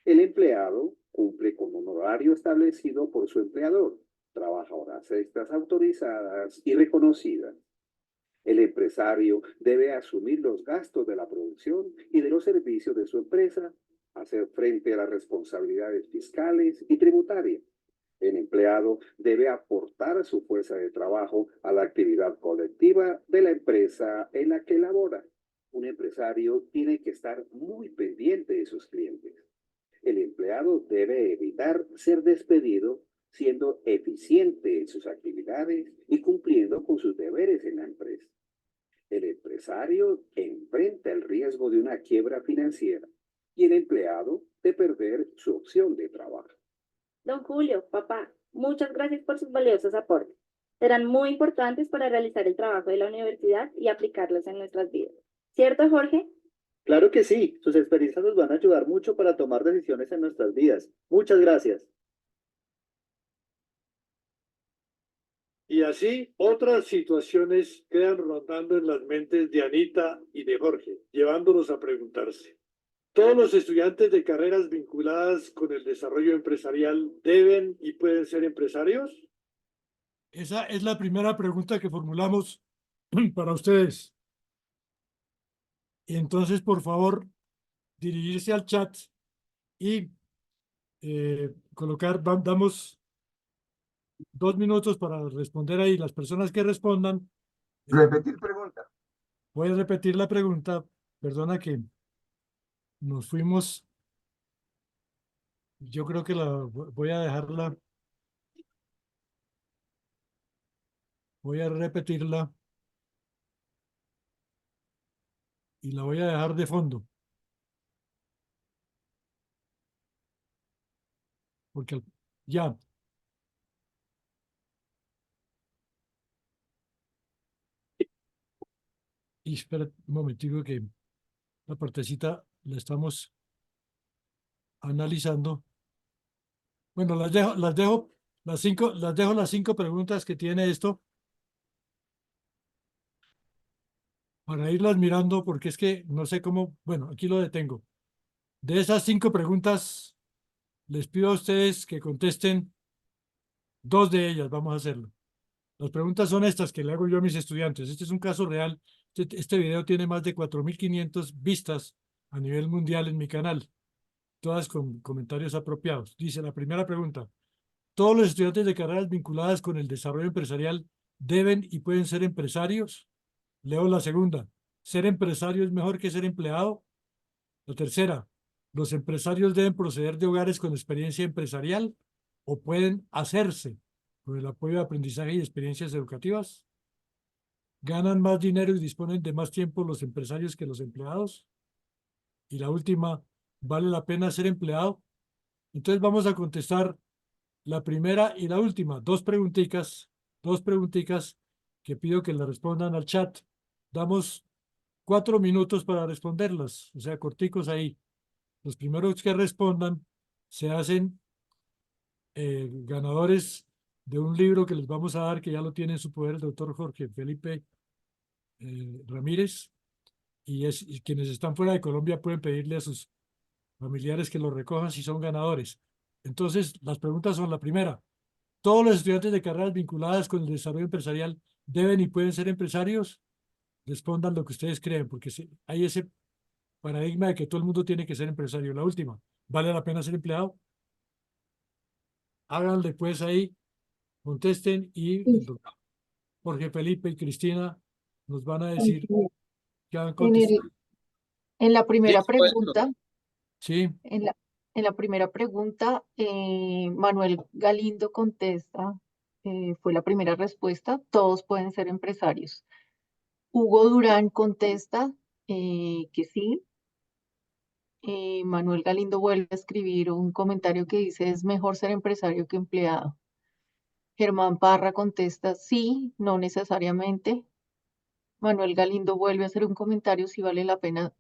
El empleado cumple con un horario establecido por su empleador, trabaja horas extras autorizadas y reconocidas. El empresario debe asumir los gastos de la producción y de los servicios de su empresa, hacer frente a las responsabilidades fiscales y tributarias. El empleado debe aportar su fuerza de trabajo a la actividad colectiva de la empresa en la que labora. Un empresario tiene que estar muy pendiente de sus clientes. El empleado debe evitar ser despedido, siendo eficiente en sus actividades y cumpliendo con sus deberes en la empresa. El empresario enfrenta el riesgo de una quiebra financiera y el empleado de perder su opción de trabajo. Don Julio, papá, muchas gracias por sus valiosos aportes. Serán muy importantes para realizar el trabajo de la universidad y aplicarlos en nuestras vidas. ¿Cierto, Jorge? Claro que sí, sus experiencias nos van a ayudar mucho para tomar decisiones en nuestras vidas. Muchas gracias. Y así otras situaciones quedan rondando en las mentes de Anita y de Jorge, llevándonos a preguntarse: ¿todos los estudiantes de carreras vinculadas con el desarrollo empresarial deben y pueden ser empresarios? Esa es la primera pregunta que formulamos para ustedes. Y entonces, por favor, dirigirse al chat y damos 2 minutos para responder ahí. Las personas que respondan, Repetir pregunta. voy a repetir la pregunta. Perdona que nos fuimos. Yo creo que voy a dejarla. Voy a repetirla. Y la voy a dejar de fondo. Porque ya. Y espera un momentico que la partecita la estamos analizando. Bueno, las 5 preguntas que tiene esto para irlas mirando, porque es que no sé cómo, bueno, aquí lo detengo. De esas 5 preguntas, les pido a ustedes que contesten 2 de ellas, vamos a hacerlo. Las preguntas son estas que le hago yo a mis estudiantes. Este es un caso real. Este video tiene más de 4.500 vistas a nivel mundial en mi canal, todas con comentarios apropiados. Dice la primera pregunta: ¿todos los estudiantes de carreras vinculadas con el desarrollo empresarial deben y pueden ser empresarios? Leo la segunda: ¿ser empresario es mejor que ser empleado? La tercera: ¿los empresarios deben proceder de hogares con experiencia empresarial o pueden hacerse con el apoyo de aprendizaje y experiencias educativas? ¿Ganan más dinero y disponen de más tiempo los empresarios que los empleados? Y la última: ¿vale la pena ser empleado? Entonces vamos a contestar la primera y la última. Dos preguntitas que pido que le respondan al chat. Damos 4 minutos para responderlas, o sea, corticos ahí. Los primeros que respondan se hacen ganadores de un libro que les vamos a dar, que ya lo tiene en su poder el doctor Jorge Felipe Ramírez, y quienes están fuera de Colombia pueden pedirle a sus familiares que lo recojan si son ganadores. Entonces, las preguntas son: la primera: ¿todos los estudiantes de carreras vinculadas con el desarrollo empresarial deben y pueden ser empresarios? Respondan lo que ustedes creen, porque hay paradigma de que todo el mundo tiene que ser empresario. La última, ¿vale la pena ser empleado? Háganle pues ahí, contesten y el doctor Jorge Felipe y Cristina nos van a decir qué han En el, contestado. en la primera Listo, Héctor. pregunta, Sí, en la primera pregunta, Manuel Galindo contesta, fue la primera respuesta, todos pueden ser empresarios. Hugo Durán contesta que sí. Manuel Galindo vuelve a escribir un comentario que dice, es mejor ser empresario que empleado. Germán Parra contesta, sí, no necesariamente. Manuel Galindo vuelve a hacer un comentario si vale la pena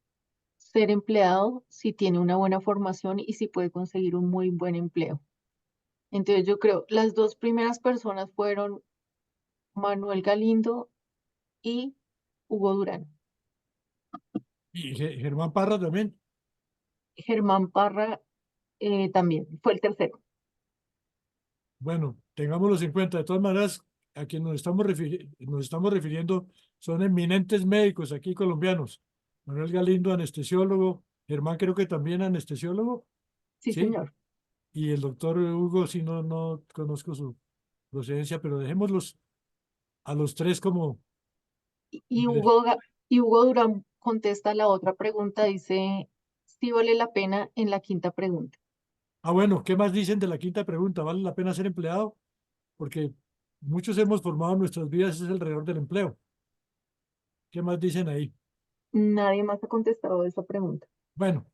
ser empleado, si tiene una buena formación y si puede conseguir un muy buen empleo. Entonces yo creo, las dos primeras personas fueron Manuel Galindo y Hugo Durán. y Germán Parra también. Germán Parra también fue el tercero. Bueno, tengámoslos en cuenta. De todas maneras, a quien nos estamos refiriendo son eminentes médicos aquí colombianos. Manuel Galindo, anestesiólogo. Germán creo que también anestesiólogo. Sí, Sí. señor. Y el doctor Hugo, sí, no conozco su procedencia, pero dejémoslos a los tres como... Y Hugo Durán contesta la otra pregunta, dice, sí vale la pena en la quinta pregunta. Ah, bueno, ¿qué más dicen de la quinta pregunta? ¿Vale la pena ser empleado? Porque muchos hemos formado nuestras vidas es alrededor del empleo. ¿Qué más dicen ahí? Nadie más ha contestado esa pregunta. Bueno,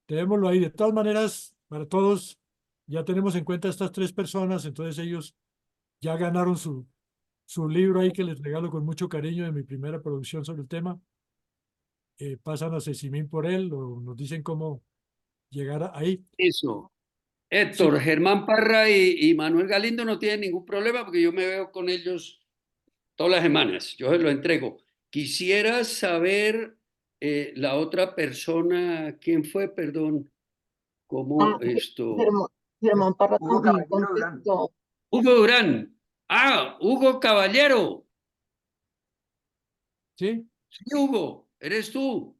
dejémoslo ahí. De todas maneras, para todos, ya tenemos en cuenta estas tres personas, entonces ellos ya ganaron su libro ahí que les regalo con mucho cariño de mi primera producción sobre el tema. Pasan a Cecimín por él o nos dicen cómo llegar ahí. Eso. Sí, Héctor, Germán Parra y Manuel Galindo no tienen ningún problema porque yo me veo con ellos todas las semanas. Yo se lo entrego. Quisiera saber la otra persona, ¿quién fue? Perdón, Ah, ¿cómo esto? Germán Parra Hugo también Caballero Durán. contestó. Hugo Durán. Ah, Hugo Caballero. sí, Sí, Hugo, eres tú.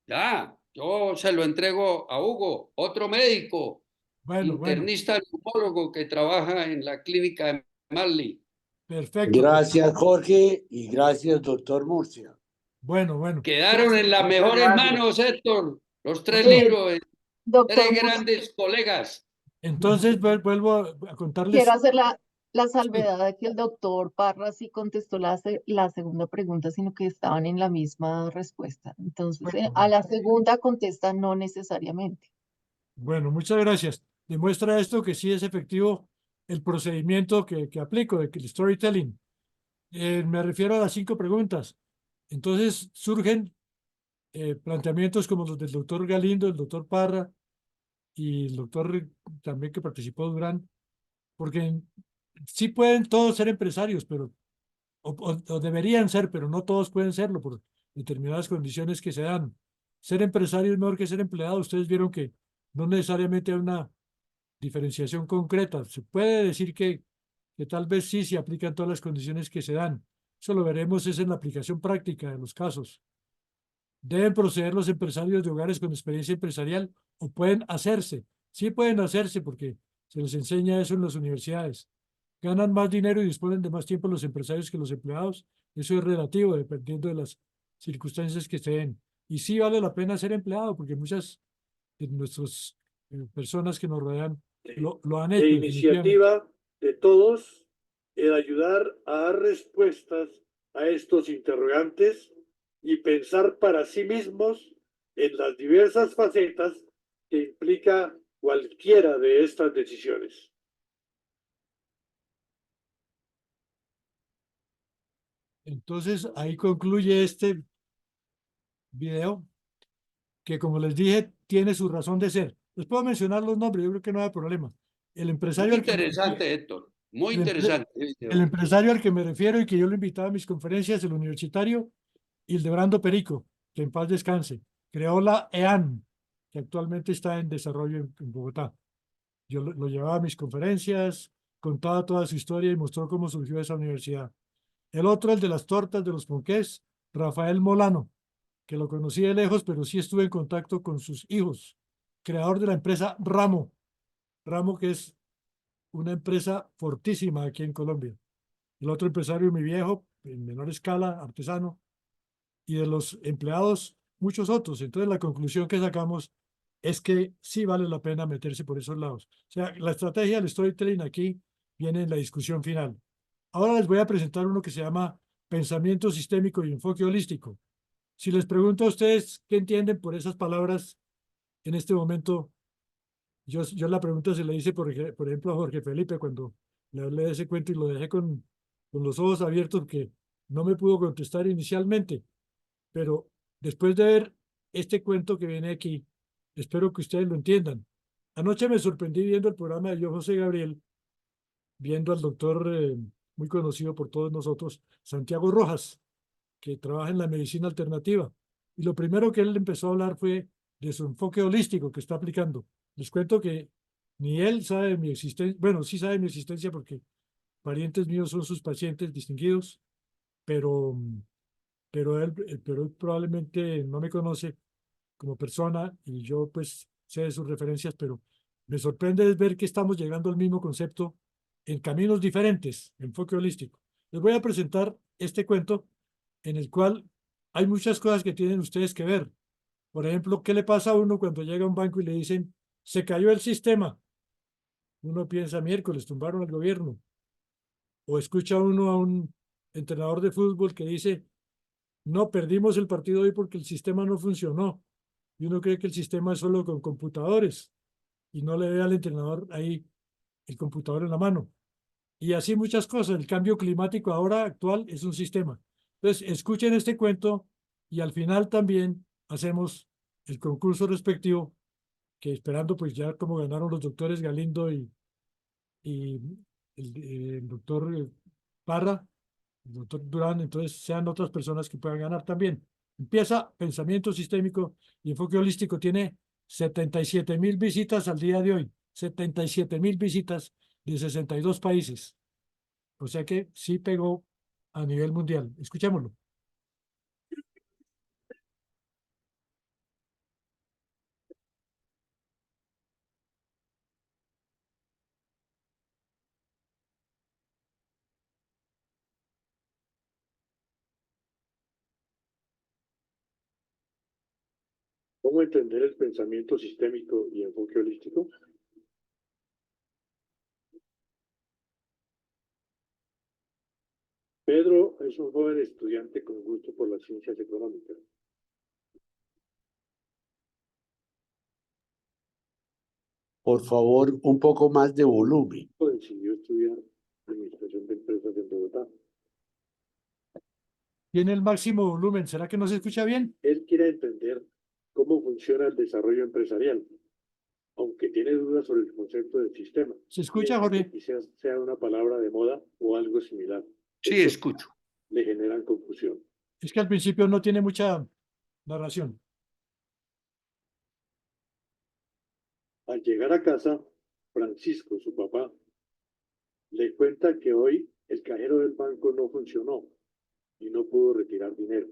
Ya, yo se lo entrego a Hugo, otro médico, bueno, internista neumólogo que trabaja en la clínica de Marley. perfecto. Pues, Gracias, Jorge, y gracias, doctor Murcia. bueno. Quedaron Entonces, en las Muchas mejores gracias. manos, Héctor. Los tres bueno, Eh, libros, doctor tres Murcia, grandes colegas. entonces vuelvo a quiero contarles. hacer la Sí, salvedad de que el doctor Parra sí contestó la segunda pregunta, sino que estaban en la misma respuesta. Entonces, a bueno, la segunda contesta no necesariamente. bueno, muchas gracias. Demuestra esto que sí es efectivo el procedimiento que aplico, de que el storytelling. Me refiero a las 5 preguntas. Entonces surgen planteamientos como los del doctor Galindo, el doctor Parra y el doctor también que participó Durán, porque sí pueden todos ser empresarios, pero o deberían ser, pero no todos pueden serlo por determinadas condiciones que se dan. Ser empresario es mejor que ser empleado. Ustedes vieron que no necesariamente hay una diferenciación concreta. Se puede decir que tal vez sí se aplican todas las condiciones que se dan. Eso lo veremos es en la aplicación práctica de los casos. Deben proceder los empresarios de hogares con experiencia empresarial o pueden hacerse. Sí pueden hacerse porque se les enseña eso en las universidades. Ganan más dinero y disponen de más tiempo los empresarios que los empleados. Eso es relativo dependiendo de las circunstancias que se den. Y sí vale la pena ser empleado porque muchas de nuestras personas que nos rodean lo han hecho definitivamente. Iniciativa de todos el ayudar a dar respuestas a estos interrogantes y pensar para sí mismos en las diversas facetas que implica cualquiera de estas decisiones. Entonces, ahí concluye este video que, como les dije, tiene su razón de ser. Les puedo mencionar los nombres, yo creo que no hay problema. El Muy empresario al que me refiero, interesante, Héctor. Muy el, empre- interesante. el empresario al que me refiero y que yo lo invitaba a mis conferencias, el universitario Hildebrando Perico, que en paz descanse, creó la EAN, que actualmente está en desarrollo en Bogotá. Yo lo llevaba a mis conferencias, contaba toda su historia y mostró cómo surgió esa universidad. El otro, el de las tortas de los ponqués, Rafael Molano, que lo conocí de lejos, pero sí estuve en contacto con sus hijos, creador de la empresa Ramo. Ramo, que es una empresa fortísima aquí en Colombia. El otro empresario, mi viejo, en menor escala, artesano, y de los empleados, muchos otros. Entonces, la conclusión que sacamos es que sí vale la pena meterse por esos lados. O sea, la estrategia del storytelling aquí viene en la discusión final. Ahora les voy a presentar uno que se llama pensamiento sistémico y enfoque holístico. Si les pregunto a ustedes qué entienden por esas palabras en este momento, yo la pregunta se le hice, por ejemplo, a Jorge Felipe cuando le hablé de ese cuento y lo dejé con los ojos abiertos porque no me pudo contestar inicialmente. Pero después de ver este cuento que viene aquí, espero que ustedes lo entiendan. Anoche me sorprendí viendo el programa de Yo José Gabriel, viendo al doctor muy conocido por todos nosotros, Santiago Rojas, que trabaja en la medicina alternativa. Y lo primero que él empezó a hablar fue de su enfoque holístico que está aplicando. Les cuento que ni él sabe de mi existencia, bueno, sí sabe de mi existencia porque parientes míos son sus pacientes distinguidos, pero, pero él probablemente no me conoce como persona y yo pues sé de sus referencias, pero me sorprende es ver que estamos llegando al mismo concepto en caminos diferentes, enfoque holístico. Les voy a presentar este cuento en el cual hay muchas cosas que tienen ustedes que ver. Por ejemplo, ¿qué le pasa a uno cuando llega a un banco y le dicen, se cayó el sistema? Uno piensa, miércoles, tumbaron al gobierno. O escucha uno a un entrenador de fútbol que dice, no, perdimos el partido hoy porque el sistema no funcionó. Y uno cree que el sistema es solo con computadores y no le ve al entrenador ahí el computador en la mano. Y así muchas cosas. El cambio climático ahora actual es un sistema. Entonces, escuchen este cuento y al final también hacemos el concurso respectivo, que esperando pues ya como ganaron los doctores Galindo y el doctor Parra, el doctor Durán, entonces sean otras personas que puedan ganar también. Empieza Pensamiento Sistémico y Enfoque Holístico. Tiene 77.000 visitas al día de hoy. 77.000 visitas de 62 países. O sea que sí pegó a nivel mundial. Escuchémoslo. ¿Cómo entender el pensamiento sistémico y enfoque holístico? Pedro es un joven estudiante con gusto por las ciencias económicas. Por favor, un poco más de volumen. Decidió estudiar administración de empresas en Bogotá. Tiene el máximo volumen. ¿Será que no se escucha bien? Él quiere entender cómo funciona el desarrollo empresarial, aunque tiene dudas sobre el concepto del sistema. ¿Se escucha, Jorge? Quizás sea una palabra de moda o algo similar. Sí, escucho. Le generan confusión. Es que al principio no tiene mucha narración. Al llegar a casa, Francisco, su papá, le cuenta que hoy el cajero del banco no funcionó y no pudo retirar dinero.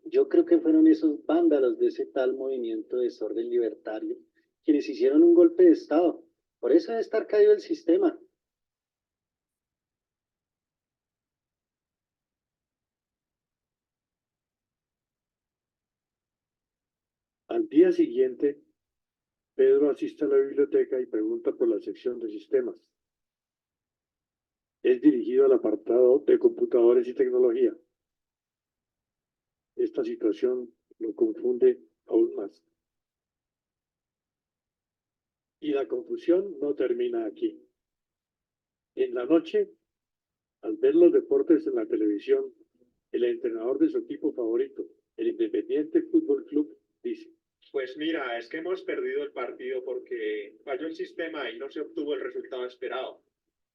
Yo creo que fueron esos vándalos de ese tal movimiento de desorden libertario quienes hicieron un golpe de Estado. Por eso debe estar caído el sistema. Al día siguiente, Pedro asiste a la biblioteca y pregunta por la sección de sistemas. Es dirigido al apartado de computadores y tecnología. Esta situación lo confunde aún más. Y la confusión no termina aquí. En la noche, al ver los deportes en la televisión, el entrenador de su equipo favorito, el Independiente Fútbol Club, dice: Pues mira, es que hemos perdido el partido porque falló el sistema y no se obtuvo el resultado esperado.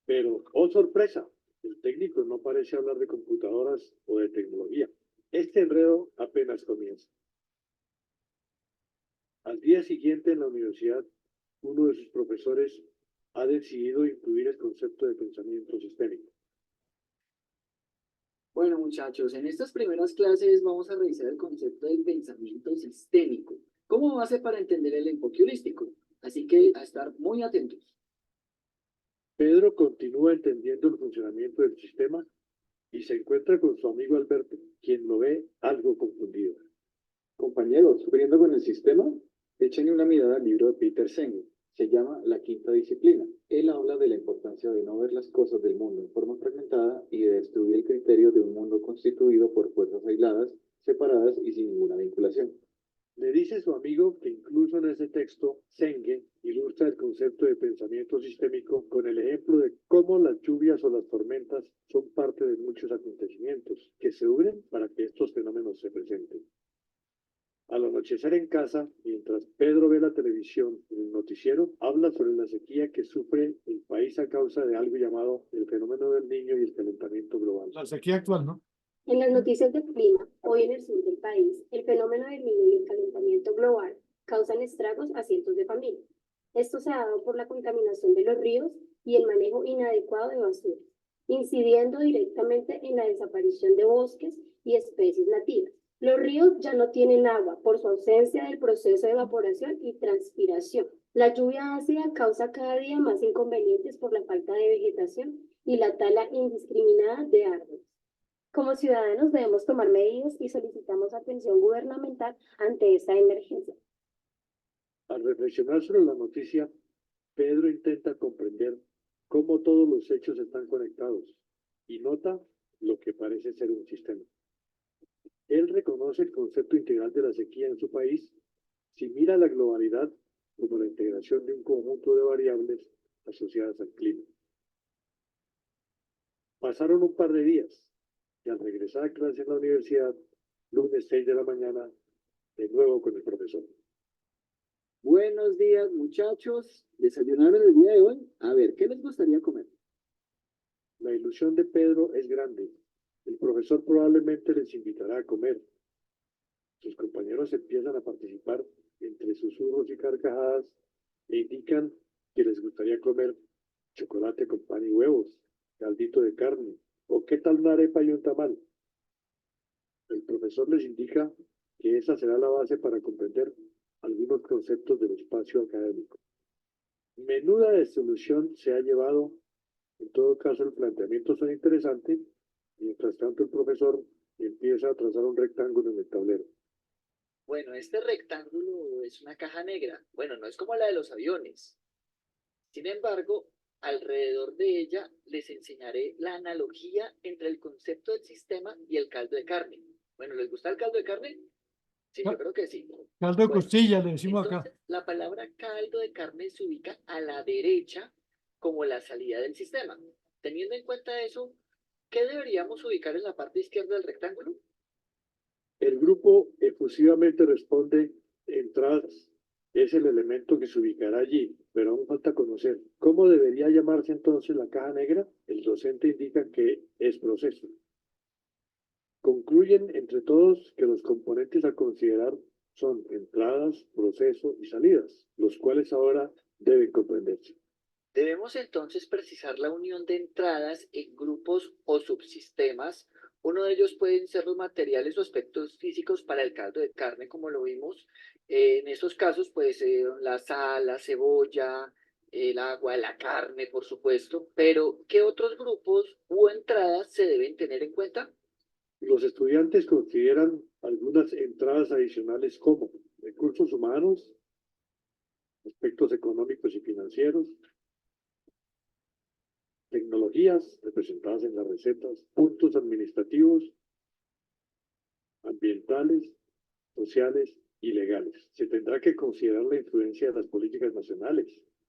Pero, oh sorpresa, el técnico no parece hablar de computadoras o de tecnología. Este enredo apenas comienza. Al día siguiente en la universidad, uno de sus profesores ha decidido incluir el concepto de pensamiento sistémico. Bueno, muchachos, en estas primeras clases vamos a revisar el concepto del pensamiento sistémico como base para entender el enfoque holístico. Así que a estar muy atentos. Pedro continúa entendiendo el funcionamiento del sistema y se encuentra con su amigo Alberto, quien lo ve algo confundido. Compañeros, sufriendo con el sistema, échenle una mirada al libro de Peter Senge. Se llama La Quinta Disciplina. Él habla de la importancia de no ver las cosas del mundo en forma fragmentada y de destruir el criterio de un mundo constituido por fuerzas aisladas, separadas y sin ninguna vinculación. Le dice su amigo que incluso en ese texto, Senge ilustra el concepto de pensamiento sistémico con el ejemplo de cómo las lluvias o las tormentas son parte de muchos acontecimientos que se unen para que estos fenómenos se presenten. Al anochecer en casa, mientras Pedro ve la televisión en el noticiero, habla sobre la sequía que sufre el país a causa de algo llamado el fenómeno del Niño y el calentamiento global. La sequía actual, ¿no? En las noticias del clima, hoy en el sur del país, el fenómeno del Niño y el calentamiento global causan estragos a cientos de familias. Esto se ha dado por la contaminación de los ríos y el manejo inadecuado de basura, incidiendo directamente en la desaparición de bosques y especies nativas. Los ríos ya no tienen agua por su ausencia del proceso de evaporación y transpiración. La lluvia ácida causa cada día más inconvenientes por la falta de vegetación y la tala indiscriminada de árboles. Como ciudadanos debemos tomar medidas y solicitamos atención gubernamental ante esta emergencia. Al reflexionar sobre la noticia, Pedro intenta comprender cómo todos los hechos están conectados y nota lo que parece ser un sistema. Él reconoce el concepto integral de la sequía en su país si mira la globalidad como la integración de un conjunto de variables asociadas al clima. Pasaron un par de días y al regresar a clase en la universidad, lunes 6 de la mañana, de nuevo con el profesor. Buenos días, muchachos. ¿Desayunaron el día de hoy? A ver, ¿qué les gustaría comer? La ilusión de Pedro es grande. El profesor probablemente les invitará a comer. Sus compañeros empiezan a participar entre susurros y carcajadas e indican que les gustaría comer chocolate con pan y huevos, caldito de carne, o qué tal una arepa y un tamal. El profesor les indica que esa será la base para comprender algunos conceptos del espacio académico. Menuda desilusión se ha llevado. En todo caso, el planteamiento son interesante. Mientras tanto, el profesor empieza a trazar un rectángulo en el tablero. Bueno, este rectángulo es una caja negra. Bueno, no es como la de los aviones. Sin embargo, alrededor de ella les enseñaré la analogía entre el concepto del sistema y el caldo de carne. Bueno, ¿les gusta el caldo de carne? Sí, yo creo que sí. Caldo de Bueno, costilla, le decimos entonces, acá. la palabra caldo de carne se ubica a la derecha como la salida del sistema. Teniendo en cuenta eso, ¿qué deberíamos ubicar en la parte izquierda del rectángulo? El grupo efusivamente responde: entradas. Es el elemento que se ubicará allí, pero aún falta conocer cómo debería llamarse entonces la caja negra. El docente indica que es proceso. Concluyen entre todos que los componentes a considerar son entradas, proceso y salidas, los cuales ahora deben comprenderse. Debemos entonces precisar la unión de entradas en grupos o subsistemas. Uno de ellos pueden ser los materiales o aspectos físicos para el caldo de carne, como lo vimos. En estos casos puede ser la sal, la cebolla, el agua, la carne, por supuesto. Pero, ¿qué otros grupos u entradas se deben tener en cuenta? Los estudiantes consideran algunas entradas adicionales como recursos humanos, aspectos económicos y financieros, tecnologías representadas en las recetas, puntos administrativos, ambientales, sociales y legales. Se tendrá que considerar la influencia de las políticas nacionales,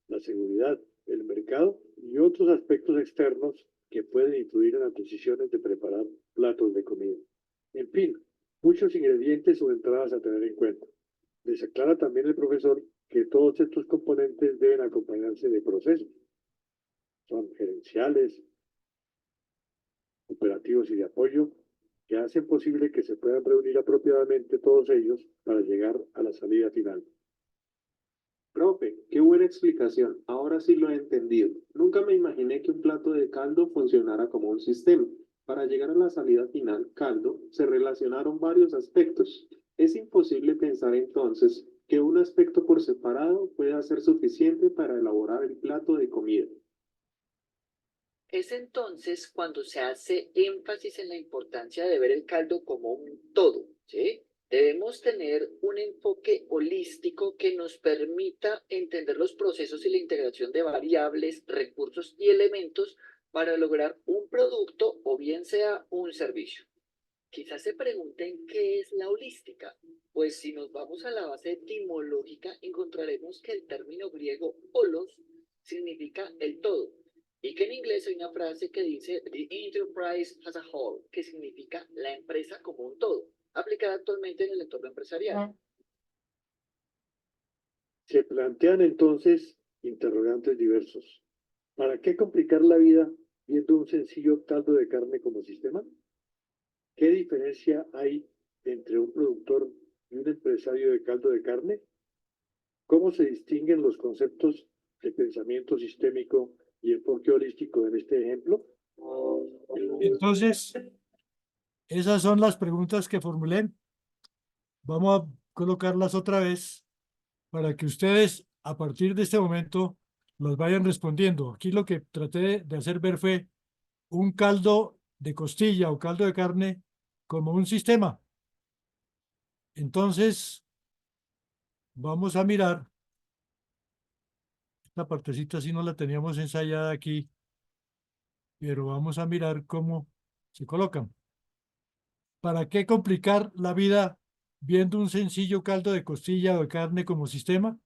la seguridad, el mercado y otros aspectos externos que pueden influir en las decisiones de preparar platos de comida. En fin, muchos ingredientes o entradas a tener en cuenta. Les aclara también el profesor que todos estos componentes deben acompañarse de procesos. Son gerenciales, operativos y de apoyo, que hacen posible que se puedan reunir apropiadamente todos ellos para llegar a la salida final. Profe, qué buena explicación. Ahora sí lo he entendido. Nunca me imaginé que un plato de caldo funcionara como un sistema. Para llegar a la salida final, caldo, se relacionaron varios aspectos. Es imposible pensar entonces que un aspecto por separado pueda ser suficiente para elaborar el plato de comida. Es entonces cuando se hace énfasis en la importancia de ver el caldo como un todo, ¿sí? Debemos tener un enfoque holístico que nos permita entender los procesos y la integración de variables, recursos y elementos para lograr un producto o bien sea un servicio. Quizás se pregunten qué es la holística. Pues si nos vamos a la base etimológica, encontraremos que el término griego holos significa el todo, y que en inglés hay una frase que dice the enterprise as a whole, que significa la empresa como un todo, aplicada actualmente en el entorno empresarial. Se plantean entonces interrogantes diversos. ¿Para qué complicar la vida viendo un sencillo caldo de carne como sistema? ¿Qué diferencia hay entre un productor y un empresario de caldo de carne? ¿Cómo se distinguen los conceptos de pensamiento sistémico y enfoque holístico en este ejemplo? Entonces, esas son las preguntas que formulé. Vamos a colocarlas otra vez para que ustedes a partir de este momento los vayan respondiendo. Aquí lo que traté de hacer ver fue un caldo de costilla o caldo de carne como un sistema. Entonces, vamos a mirar. Esta partecita sí no la teníamos ensayada aquí, pero vamos a mirar cómo se colocan. ¿Para qué complicar la vida viendo un sencillo caldo de costilla o de carne como sistema?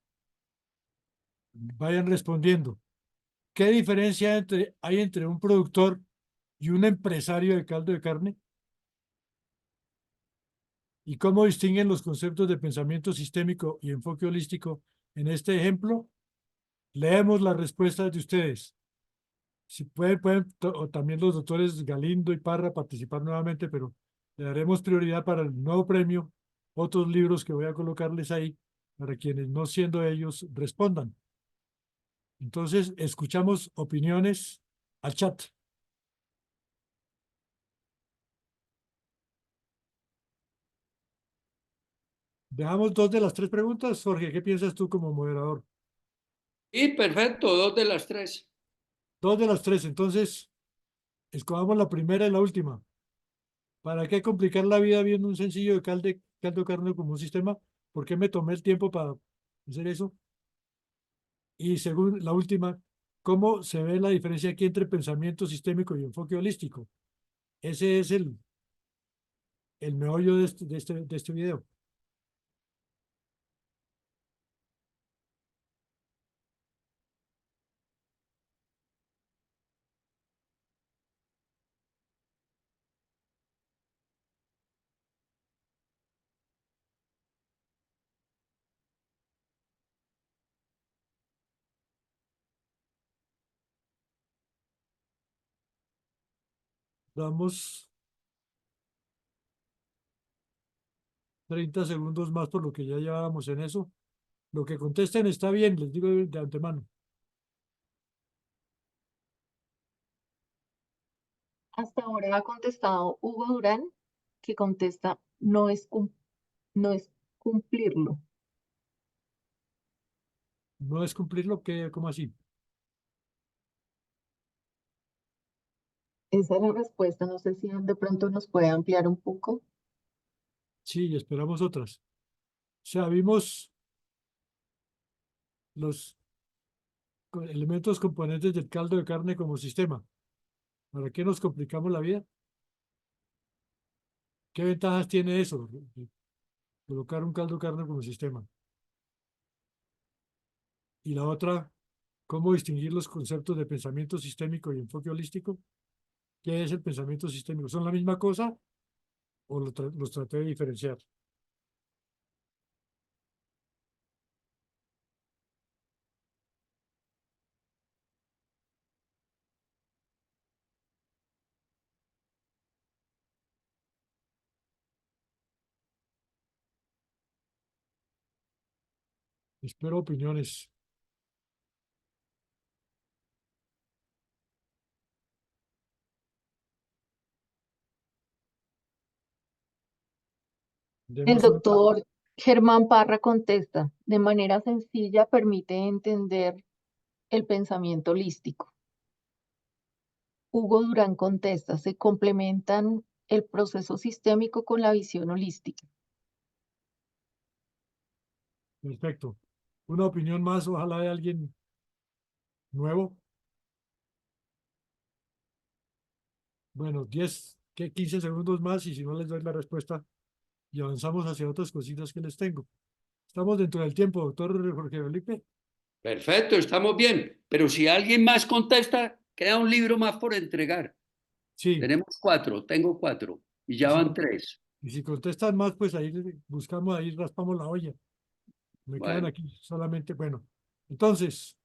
Vayan respondiendo. ¿Qué diferencia hay entre un productor y un empresario de caldo de carne? ¿Y cómo distinguen los conceptos de pensamiento sistémico y enfoque holístico en este ejemplo? Leemos las respuestas de ustedes. Si pueden o también los doctores Galindo y Parra participar nuevamente, pero le daremos prioridad para el nuevo premio, otros libros que voy a colocarles ahí para quienes no siendo ellos respondan. Entonces, escuchamos opiniones al chat. Dejamos 2 de las 3 preguntas. Jorge, ¿qué piensas tú como moderador? Sí, perfecto, 2 de las 3. 2 de las 3. Entonces, escogamos la primera y la última. ¿Para qué complicar la vida viendo un sencillo de caldo de carne como un sistema? ¿Por qué me tomé el tiempo para hacer eso? Y según la última, ¿cómo se ve la diferencia aquí entre pensamiento sistémico y enfoque holístico? Ese es el meollo de este video. Damos 30 segundos más por lo que ya llevábamos en eso. Lo que contesten está bien, les digo de antemano. Hasta ahora ha contestado Hugo Durán, que contesta no es cumplirlo. No es cumplir lo que, ¿cómo así? Esa es la respuesta. No sé si de pronto nos puede ampliar un poco. Sí, y esperamos otras. O sea, vimos los elementos componentes del caldo de carne como sistema. ¿Para qué nos complicamos la vida? ¿Qué ventajas tiene eso? Colocar un caldo de carne como sistema. Y la otra, ¿cómo distinguir los conceptos de pensamiento sistémico y enfoque holístico? ¿Qué es el pensamiento sistémico? ¿Son la misma cosa o los traté de diferenciar? Espero opiniones. El Demos un... doctor Germán Parra contesta, de manera sencilla permite entender el pensamiento holístico. Hugo Durán contesta, se complementan el proceso sistémico con la visión holística. Perfecto. Una opinión más, ojalá de alguien nuevo. Bueno, 15 segundos más y si no les doy la respuesta y avanzamos hacia otras cositas que les tengo. Estamos dentro del tiempo, doctor Jorge Felipe. Perfecto, estamos bien. Pero si alguien más contesta, queda un libro más por entregar. Sí, Tenemos 4, tengo 4 y ya y si, van 3. y si contestan más, pues ahí buscamos, ahí raspamos la olla. Me quedan Bueno, aquí solamente, bueno. Entonces,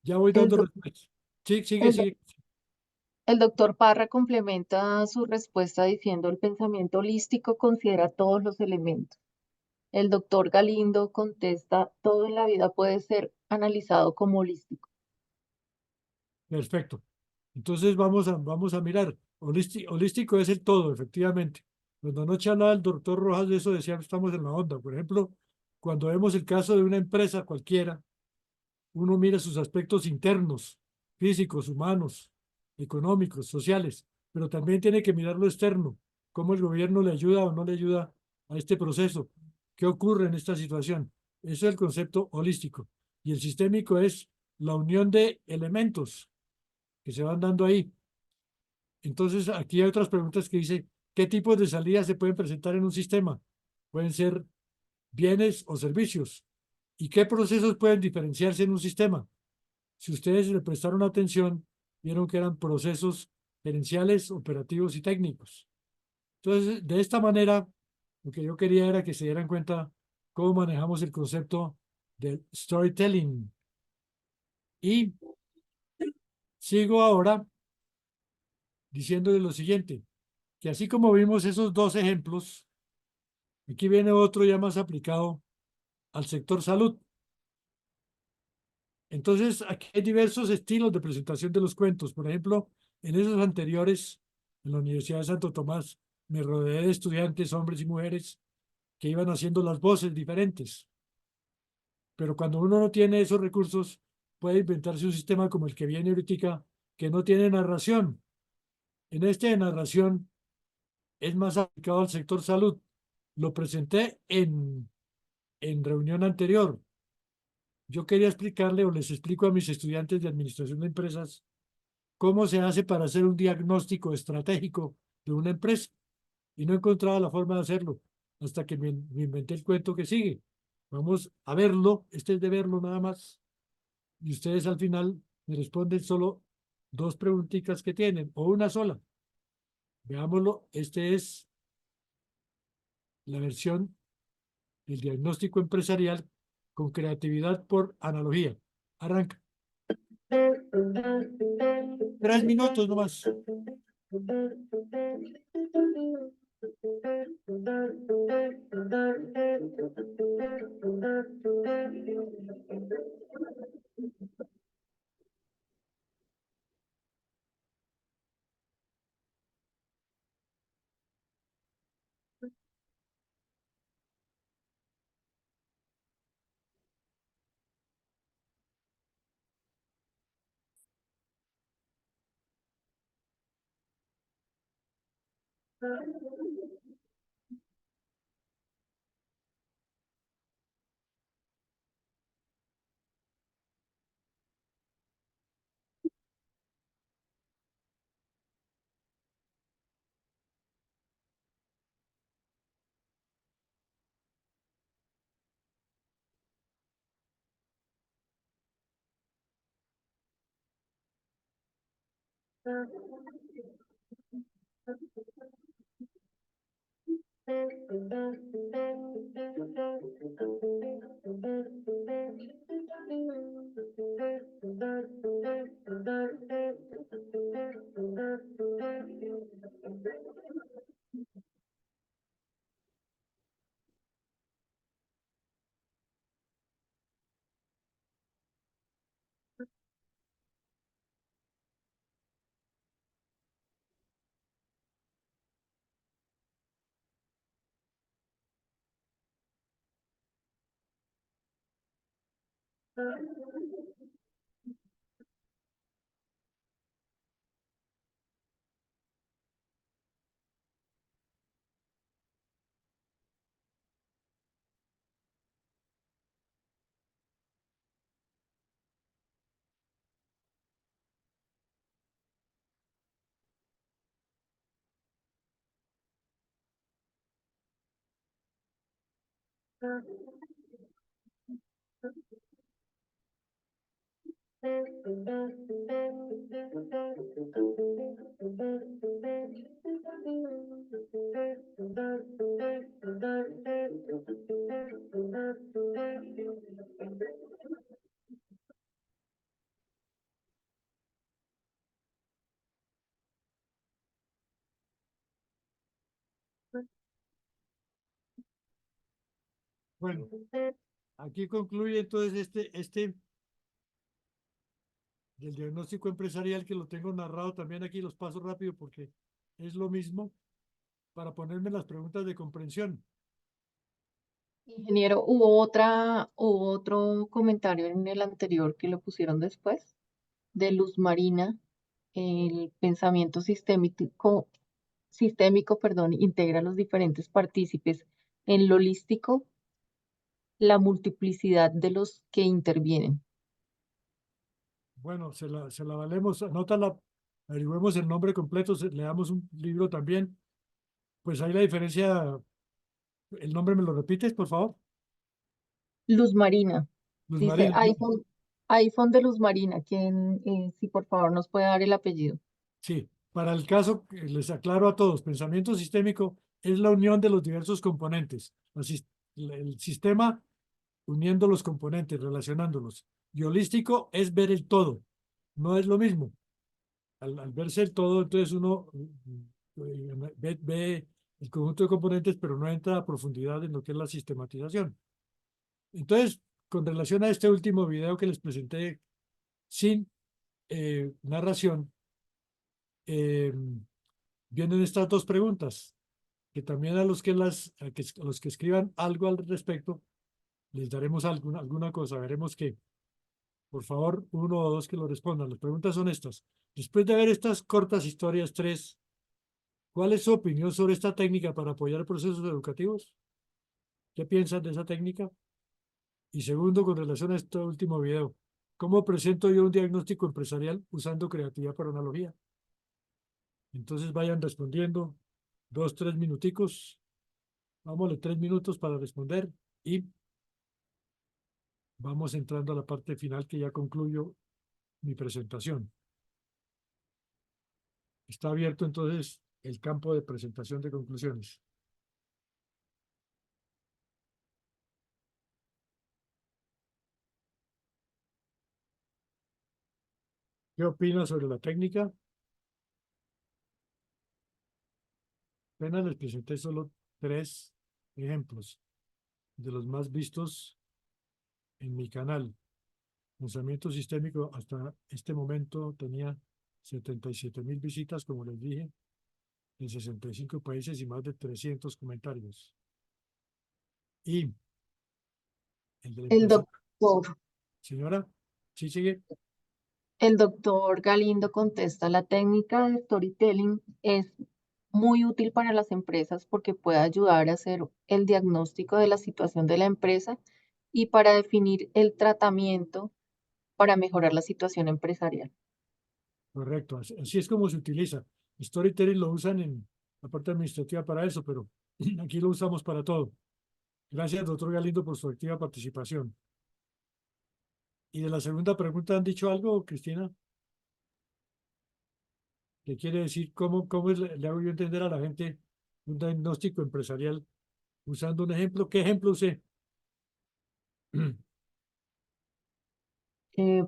ya voy El, dando doc- respuestas. Sí, sigue, el, doc- sigue. el doctor Parra complementa su respuesta diciendo, el pensamiento holístico considera todos los elementos. El doctor Galindo contesta, todo en la vida puede ser analizado como holístico. Perfecto. Entonces vamos a mirar. Holístico es el todo, efectivamente. Cuando anoche hablaba el doctor Rojas de eso, decía estamos en la onda. Por ejemplo, cuando vemos el caso de una empresa cualquiera, uno mira sus aspectos internos, físicos, humanos, económicos, sociales, pero también tiene que mirar lo externo, cómo el gobierno le ayuda o no le ayuda a este proceso, qué ocurre en esta situación. Eso es el concepto holístico. Y el sistémico es la unión de elementos que se van dando ahí. Entonces, aquí hay otras preguntas que dice, ¿qué tipos de salidas se pueden presentar en un sistema? Pueden ser bienes o servicios. ¿Y qué procesos pueden diferenciarse en un sistema? Si ustedes le prestaron atención, vieron que eran procesos gerenciales, operativos y técnicos. Entonces, de esta manera, lo que yo quería era que se dieran cuenta cómo manejamos el concepto del storytelling. Y sigo ahora diciéndole lo siguiente, que así como vimos esos dos ejemplos, aquí viene otro ya más aplicado al sector salud. Entonces, aquí hay diversos estilos de presentación de los cuentos. Por ejemplo, en esos anteriores, en la Universidad de Santo Tomás, me rodeé de estudiantes, hombres y mujeres, que iban haciendo las voces diferentes. Pero cuando uno no tiene esos recursos, puede inventarse un sistema como el que viene ahorita, que no tiene narración. En este de narración es más aplicado al sector salud. Lo presenté en reunión anterior. Yo quería explicarle o les explico a mis estudiantes de administración de empresas cómo se hace para hacer un diagnóstico estratégico de una empresa y no encontraba la forma de hacerlo hasta que me inventé el cuento que sigue. Vamos a verlo, este es de verlo nada más y ustedes al final me responden solo dos preguntitas que tienen o una sola. Veámoslo, este es la versión del diagnóstico empresarial con creatividad por analogía. Arranca. 3 minutos nomás. Bueno, aquí concluye entonces este del diagnóstico empresarial, que lo tengo narrado también aquí, los pasos rápido porque es lo mismo, para ponerme las preguntas de comprensión. Ingeniero, hubo otro comentario en el anterior que lo pusieron después, de Luz Marina, el pensamiento sistémico, perdón, integra a los diferentes partícipes en lo holístico, la multiplicidad de los que intervienen. Bueno, se la valemos, anótala, averigüemos el nombre completo, le damos un libro también. Pues ahí la diferencia, ¿el nombre me lo repites, por favor? Luz Marina, Luz dice Marina. iPhone de Luz Marina, quien, si por favor nos puede dar el apellido. Sí, para el caso, les aclaro a todos, pensamiento sistémico es la unión de los diversos componentes, el sistema uniendo los componentes, relacionándolos. Y holístico es ver el todo, no es lo mismo. Al verse el todo, entonces uno ve el conjunto de componentes, pero no entra a profundidad en lo que es la sistematización. Entonces, con relación a este último video que les presenté sin narración, vienen estas dos preguntas, que también a los que, a los que escriban algo al respecto, les daremos alguna cosa, veremos que, por favor, uno o dos que lo respondan. Las preguntas son estas. Después de ver estas cortas historias, tres, ¿cuál es su opinión sobre esta técnica para apoyar procesos educativos? ¿Qué piensan de esa técnica? Y segundo, con relación a este último video, ¿cómo presento yo un diagnóstico empresarial usando creatividad por analogía? Entonces vayan respondiendo, 2, 3 minuticos, vámonos 3 minutos para responder y vamos entrando a la parte final que ya concluyo mi presentación. Está abierto entonces el campo de presentación de conclusiones. ¿Qué opinas sobre la técnica? Apenas les presenté solo 3 ejemplos de los más vistos en mi canal. Pensamiento sistémico hasta este momento tenía 77.000 visitas, como les dije, en 65 países y más de 300 comentarios. Y el de la El empresa. doctor, Señora, ¿sí sigue? el doctor Galindo contesta, la técnica de storytelling es muy útil para las empresas porque puede ayudar a hacer el diagnóstico de la situación de la empresa y para definir el tratamiento para mejorar la situación empresarial. Correcto, así es como se utiliza. Storytelling lo usan en la parte administrativa para eso, pero aquí lo usamos para todo. Gracias, doctor Galindo, por su activa participación. Y de la segunda pregunta, ¿han dicho algo, Cristina? ¿Qué quiere decir? ¿Cómo le hago yo entender a la gente un diagnóstico empresarial usando un ejemplo? ¿Qué ejemplo usé?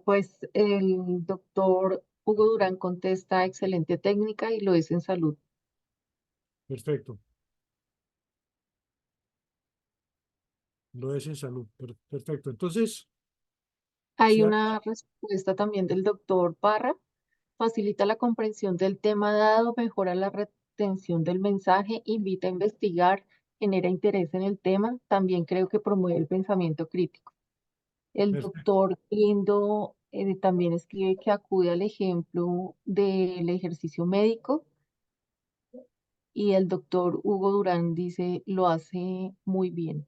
Pues el doctor Hugo Durán contesta, excelente técnica y lo es en salud. Perfecto. Lo es en salud. Perfecto. Entonces, Hay si hay- una respuesta también del doctor Parra. Facilita la comprensión del tema dado, mejora la retención del mensaje, invita a investigar, genera interés en el tema. También creo que promueve el pensamiento crítico. El Perfecto. doctor Lindo también escribe que acude al ejemplo del ejercicio médico y el doctor Hugo Durán dice lo hace muy bien.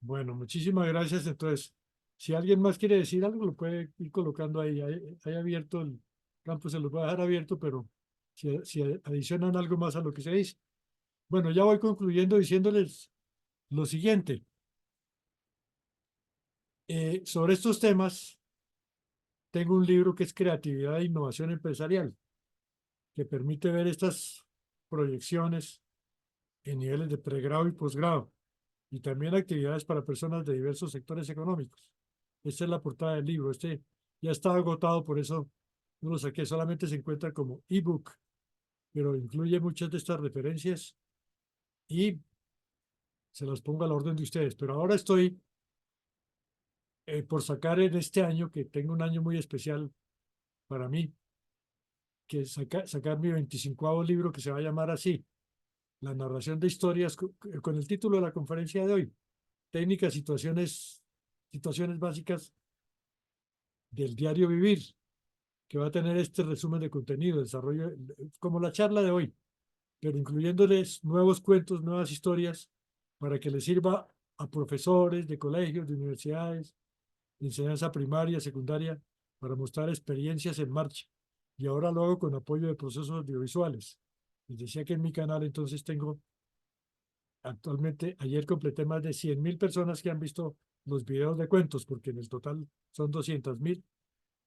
Bueno, muchísimas gracias. Entonces, si alguien más quiere decir algo, lo puede ir colocando ahí. Hay abierto el campo, se los voy a dejar abierto, pero si adicionan algo más a lo que se dice. Bueno, ya voy concluyendo diciéndoles lo siguiente. Sobre estos temas, tengo un libro que es Creatividad e Innovación Empresarial, que permite ver estas proyecciones en niveles de pregrado y posgrado, y también actividades para personas de diversos sectores económicos. Esta es la portada del libro. Este ya está agotado, por eso no lo saqué. Solamente se encuentra como ebook, pero incluye muchas de estas referencias y se las pongo a la orden de ustedes. Pero ahora estoy por sacar en este año, que tengo un año muy especial para mí, que es sacar mi 25º libro, que se va a llamar así, La narración de historias, con el título de la conferencia de hoy, técnicas, situaciones básicas del diario vivir, que va a tener este resumen de contenido, desarrollo, como la charla de hoy, pero incluyéndoles nuevos cuentos, nuevas historias, para que les sirva a profesores de colegios, de universidades, de enseñanza primaria, secundaria, para mostrar experiencias en marcha. Y ahora lo hago con apoyo de procesos audiovisuales. Les decía que en mi canal entonces tengo, actualmente, ayer completé más de 100.000 personas que han visto los videos de cuentos, porque en el total son 200.000.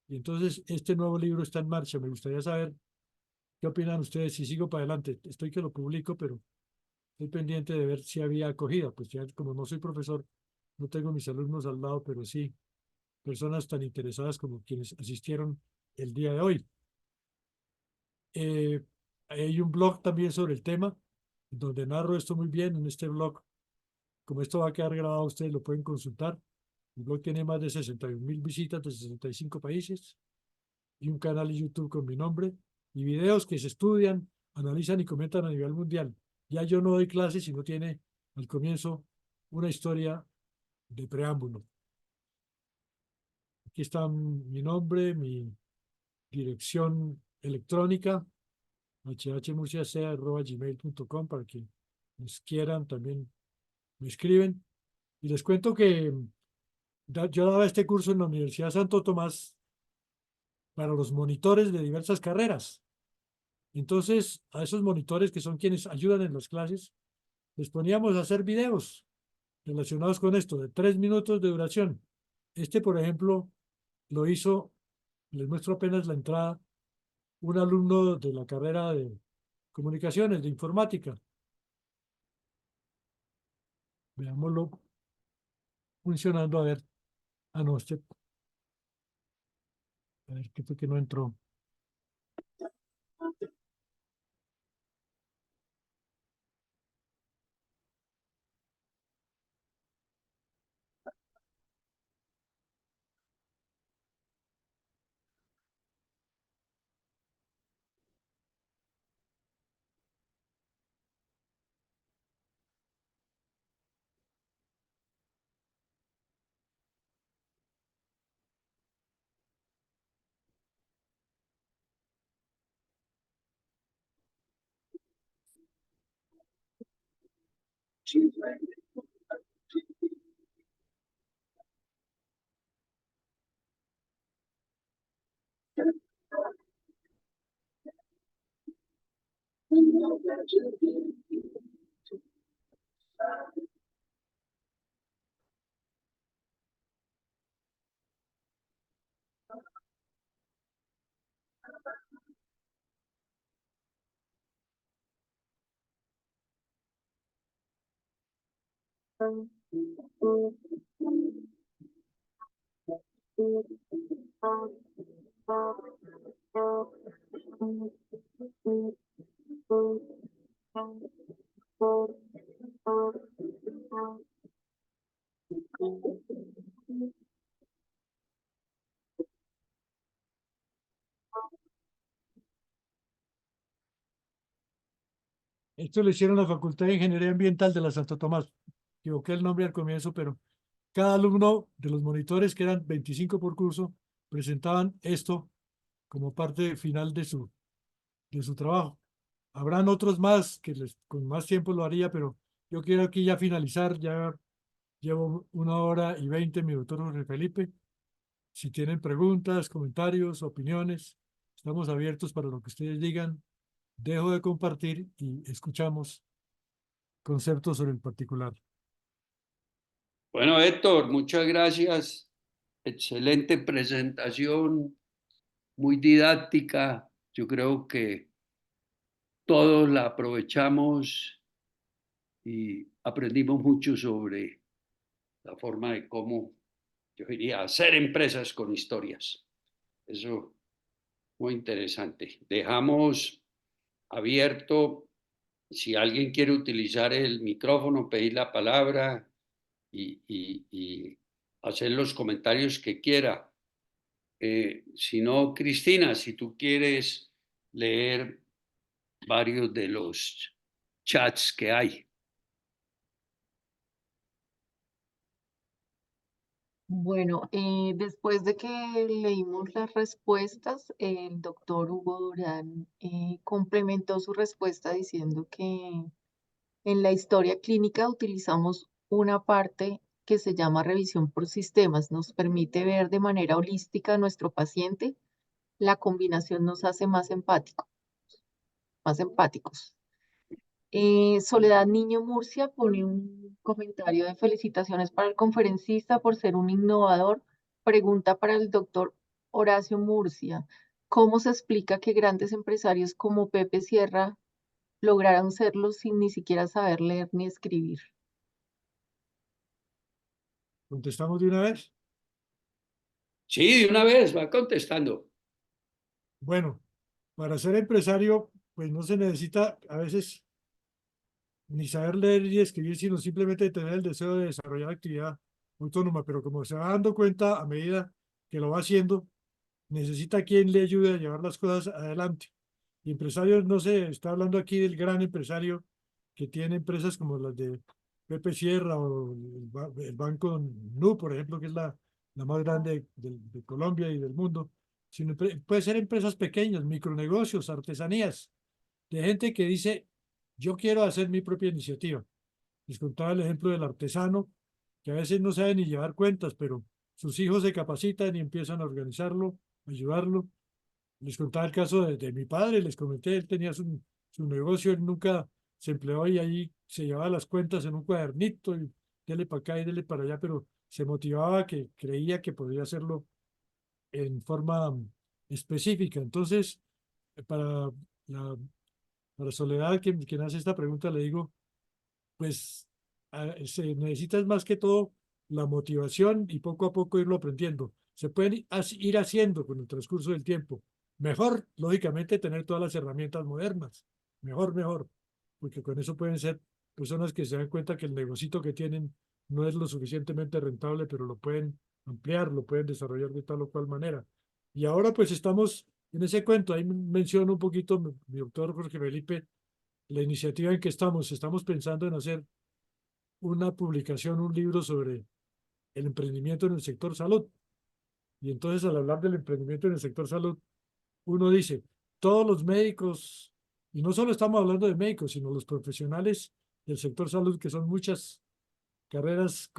Y entonces este nuevo libro está en marcha. Me gustaría saber qué opinan ustedes si sigo para adelante. Estoy que lo publico, pero estoy pendiente de ver si había acogida. Pues ya como no soy profesor, no tengo mis alumnos al lado, pero sí personas tan interesadas como quienes asistieron el día de hoy. Hay un blog también sobre el tema, donde narro esto muy bien. En este blog, como esto va a quedar grabado, ustedes lo pueden consultar. El blog tiene más de 61.000 visitas de 65 países y un canal de YouTube con mi nombre y videos que se estudian, analizan y comentan a nivel mundial. Ya yo no doy clases, sino tiene al comienzo una historia de preámbulo. Aquí está mi nombre, mi dirección electrónica, hhmurciac@gmail.com, para que nos quieran también me escriben. Y les cuento que yo daba este curso en la Universidad Santo Tomás para los monitores de diversas carreras. Entonces, a esos monitores, que son quienes ayudan en las clases, les poníamos a hacer videos relacionados con esto, de 3 minutos de duración. Este, por ejemplo, lo hizo, les muestro apenas la entrada, un alumno de la carrera de comunicaciones, de informática. Veámoslo funcionando, a ver. Ah, no, a ver, ¿qué fue que no entró? Esto lo hicieron la Facultad de Ingeniería Ambiental de la Santo Tomás. Equivoqué el nombre al comienzo, pero cada alumno de los monitores, que eran 25 por curso, presentaban esto como parte final de su trabajo. Habrán otros más que con más tiempo lo haría, pero yo quiero aquí ya finalizar, ya llevo 1 hora y 20 minutos, Jorge Felipe. Si tienen preguntas, comentarios, opiniones, estamos abiertos para lo que ustedes digan. Dejo de compartir y escuchamos conceptos sobre el particular. Bueno, Héctor, muchas gracias. Excelente presentación, muy didáctica. Yo creo que todos la aprovechamos y aprendimos mucho sobre la forma de cómo, yo diría, hacer empresas con historias. Eso, muy interesante. Dejamos abierto, si alguien quiere utilizar el micrófono, pedir la palabra y hacer los comentarios que quiera. Si no, Cristina, si tú quieres leer varios de los chats que hay. Bueno, después de que leímos las respuestas, el doctor Hugo Durán complementó su respuesta diciendo que en la historia clínica utilizamos una parte que se llama revisión por sistemas. Nos permite ver de manera holística a nuestro paciente. La combinación nos hace más empáticos. Soledad Niño Murcia pone un comentario de felicitaciones para el conferencista por ser un innovador. Pregunta para el doctor Horacio Murcia: ¿cómo se explica que grandes empresarios como Pepe Sierra lograron serlo sin ni siquiera saber leer ni escribir? ¿Contestamos de una vez? Sí, de una vez, va contestando. Bueno, para ser empresario, pues no se necesita a veces ni saber leer ni escribir, sino simplemente tener el deseo de desarrollar actividad autónoma. Pero como se va dando cuenta a medida que lo va haciendo, necesita quien le ayude a llevar las cosas adelante. Y empresarios, no sé, está hablando aquí del gran empresario que tiene empresas como las de Pepe Sierra o el Banco Nu, por ejemplo, que es la más grande de Colombia y del mundo. Sino puede ser empresas pequeñas, micronegocios, artesanías, de gente que dice, yo quiero hacer mi propia iniciativa. Les contaba el ejemplo del artesano, que a veces no sabe ni llevar cuentas, pero sus hijos se capacitan y empiezan a organizarlo, ayudarlo. Les contaba el caso de mi padre, les comenté, él tenía su negocio, él nunca se empleó y ahí se llevaba las cuentas en un cuadernito y dele para acá y dele para allá, pero se motivaba, que creía que podía hacerlo en forma específica. Entonces, para la para Soledad, que hace esta pregunta, le digo, pues se necesita más que todo la motivación y poco a poco irlo aprendiendo. Se pueden ir haciendo con el transcurso del tiempo. Mejor, lógicamente, tener todas las herramientas modernas. Mejor, porque con eso pueden ser personas que se dan cuenta que el negocito que tienen no es lo suficientemente rentable, pero lo pueden ampliar, lo pueden desarrollar de tal o cual manera. Y ahora pues estamos en ese cuento, ahí menciono un poquito, mi doctor Jorge Felipe, la iniciativa en que estamos pensando en hacer una publicación, un libro sobre el emprendimiento en el sector salud. Y entonces al hablar del emprendimiento en el sector salud, uno dice, todos los médicos, y no solo estamos hablando de médicos, sino los profesionales del sector salud, que son muchas carreras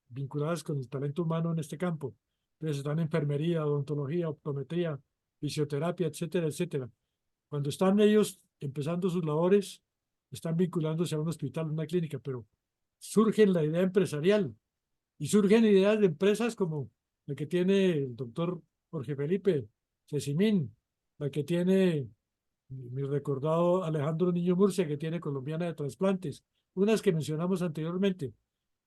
vinculadas con el talento humano en este campo. Entonces están enfermería, odontología, optometría, fisioterapia, etcétera, etcétera. Cuando están ellos empezando sus labores, están vinculándose a un hospital, una clínica, pero surge la idea empresarial y surgen ideas de empresas como la que tiene el doctor Jorge Felipe Cecimín, la que tiene mi recordado Alejandro Niño Murcia, que tiene Colombiana de Trasplantes, unas que mencionamos anteriormente,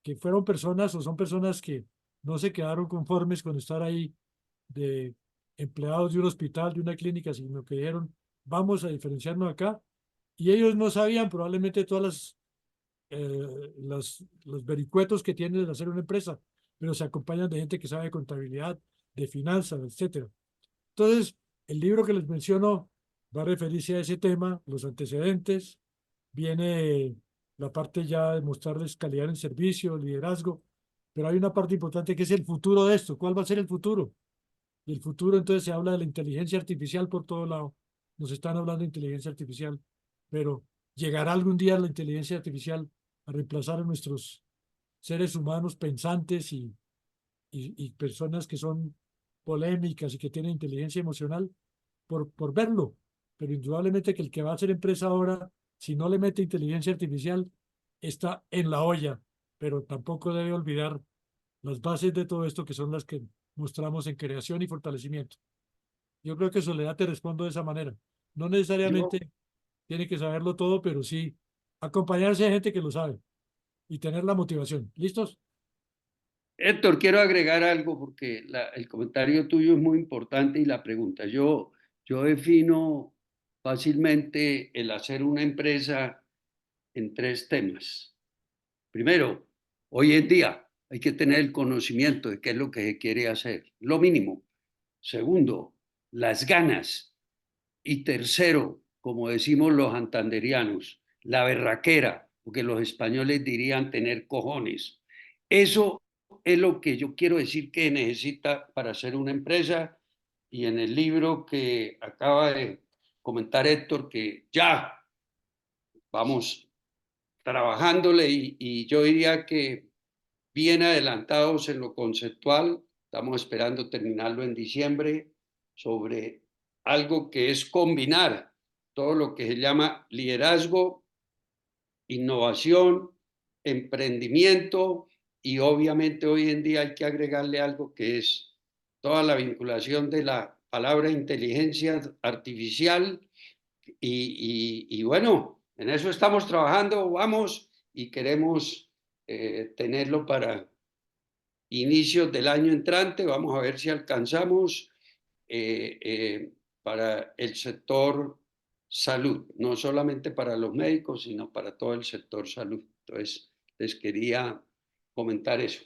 que fueron personas o son personas que no se quedaron conformes con estar ahí de empleados de un hospital, de una clínica, sino que dijeron, vamos a diferenciarnos acá. Y ellos no sabían probablemente todas los vericuetos que tiene de hacer una empresa, pero se acompañan de gente que sabe de contabilidad, de finanzas, etcétera. Entonces, el libro que les menciono va a referirse a ese tema, los antecedentes, viene la parte ya de mostrarles calidad en servicio, liderazgo, pero hay una parte importante que es el futuro de esto. ¿Cuál va a ser el futuro? Y el futuro, entonces, se habla de la inteligencia artificial por todo lado. Nos están hablando de inteligencia artificial, pero ¿llegará algún día la inteligencia artificial a reemplazar a nuestros seres humanos pensantes y personas que son polémicas y que tienen inteligencia emocional? Por verlo. Pero indudablemente que el que va a hacer empresa ahora, si no le mete inteligencia artificial, está en la olla, pero tampoco debe olvidar las bases de todo esto que son las que mostramos en creación y fortalecimiento. Yo creo que Soledad te respondo de esa manera. No Yo, necesariamente tiene que saberlo todo, pero sí acompañarse de gente que lo sabe y tener la motivación. ¿Listos? Héctor, quiero agregar algo porque el comentario tuyo es muy importante y la pregunta. Yo defino fácilmente el hacer una empresa en tres temas. Primero, hoy en día hay que tener el conocimiento de qué es lo que se quiere hacer, lo mínimo. Segundo, las ganas. Y tercero, como decimos los santanderianos, la berraquera, porque los españoles dirían tener cojones. Eso es lo que yo quiero decir que necesita para ser una empresa. Y en el libro que acaba de comentar Héctor, que ya vamos trabajándole y yo diría que bien adelantados en lo conceptual, estamos esperando terminarlo en diciembre, sobre algo que es combinar todo lo que se llama liderazgo, innovación, emprendimiento y obviamente hoy en día hay que agregarle algo que es toda la vinculación de la palabra inteligencia artificial y bueno, en eso estamos trabajando, vamos y queremos tenerlo para inicios del año entrante. Vamos a ver si alcanzamos para el sector salud, no solamente para los médicos, sino para todo el sector salud. Entonces, les quería comentar eso.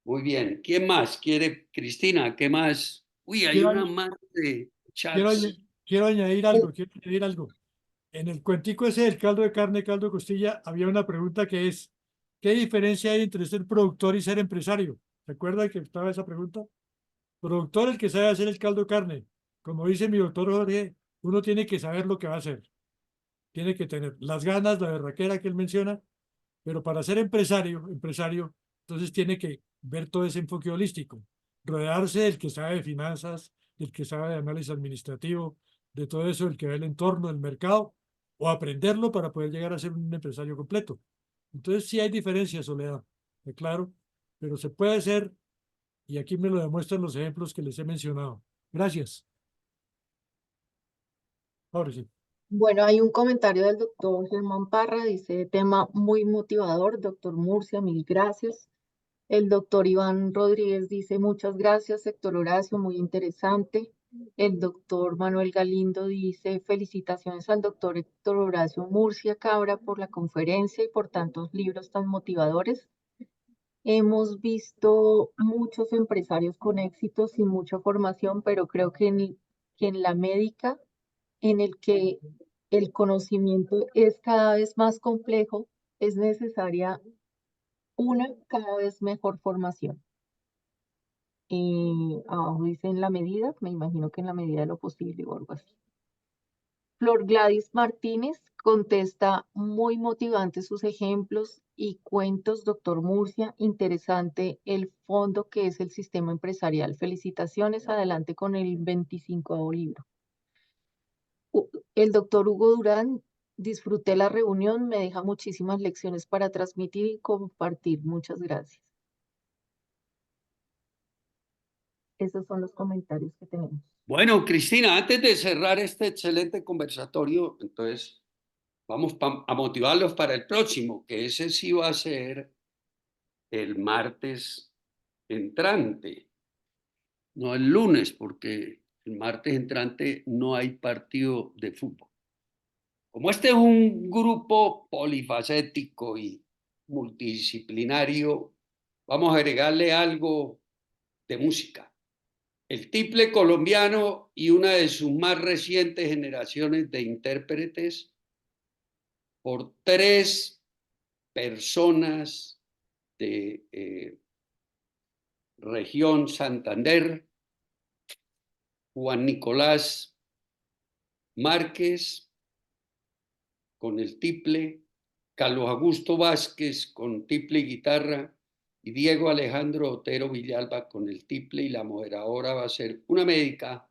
Muy bien. ¿Quién más quiere? Cristina, ¿qué más? Uy, hay Quiero, una más de quiero, chats. quiero añadir algo, quiero añadir algo. En el cuentico ese del caldo de carne, caldo de costilla, había una pregunta que es, ¿qué diferencia hay entre ser productor y ser empresario? ¿Recuerda que estaba esa pregunta? Productor, el que sabe hacer el caldo de carne. Como dice mi doctor Jorge, uno tiene que saber lo que va a hacer. Tiene que tener las ganas, la berraquera que él menciona, pero para ser empresario, entonces tiene que ver todo ese enfoque holístico, rodearse del que sabe de finanzas, del que sabe de análisis administrativo, de todo eso, del que ve el entorno, del mercado, o aprenderlo para poder llegar a ser un empresario completo. Entonces sí hay diferencias, Soledad, claro, pero se puede ser, y aquí me lo demuestran los ejemplos que les he mencionado. Gracias. Ahora sí. Bueno, hay un comentario del doctor Germán Parra, dice, tema muy motivador, doctor Murcia, mil gracias. El doctor Iván Rodríguez dice, muchas gracias, Héctor Horacio, muy interesante. El doctor Manuel Galindo dice, felicitaciones al doctor Héctor Horacio Murcia Cabra por la conferencia y por tantos libros tan motivadores. Hemos visto muchos empresarios con éxito sin mucha formación, pero creo que en la médica, en el que el conocimiento es cada vez más complejo, es necesaria una cada vez mejor formación. Abajo dice en la medida, me imagino que en la medida de lo posible o algo así. Flor Gladys Martínez contesta, muy motivantes sus ejemplos y cuentos, doctor Murcia, interesante el fondo que es el sistema empresarial. Felicitaciones, adelante con el 25º libro. El doctor Hugo Durán, disfruté la reunión, me deja muchísimas lecciones para transmitir y compartir. Muchas gracias. Esos son los comentarios que tenemos. Bueno, Cristina, antes de cerrar este excelente conversatorio, entonces vamos a motivarlos para el próximo, que ese sí va a ser el martes entrante, no el lunes, porque el martes entrante no hay partido de fútbol. Como este es un grupo polifacético y multidisciplinario, vamos a agregarle algo de música. El tiple colombiano y una de sus más recientes generaciones de intérpretes por tres personas de Región Santander, Juan Nicolás Márquez con el tiple, Carlos Augusto Vázquez con tiple y guitarra, y Diego Alejandro Otero Villalba con el tiple, y la moderadora va a ser una médica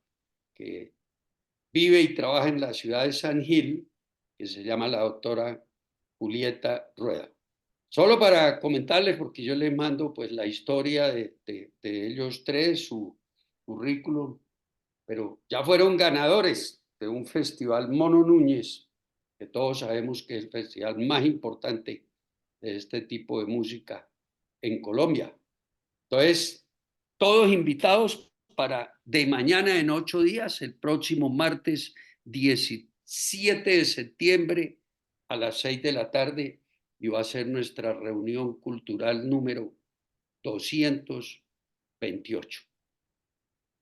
que vive y trabaja en la ciudad de San Gil, que se llama la doctora Julieta Rueda. Solo para comentarles, porque yo les mando pues la historia de ellos tres, su currículum, pero ya fueron ganadores de un festival Mono Núñez, que todos sabemos que es el festival más importante de este tipo de música en Colombia. Entonces, todos invitados para de mañana en 8 días, el próximo martes 17 de septiembre a las 6 de la tarde, y va a ser nuestra reunión cultural número 228.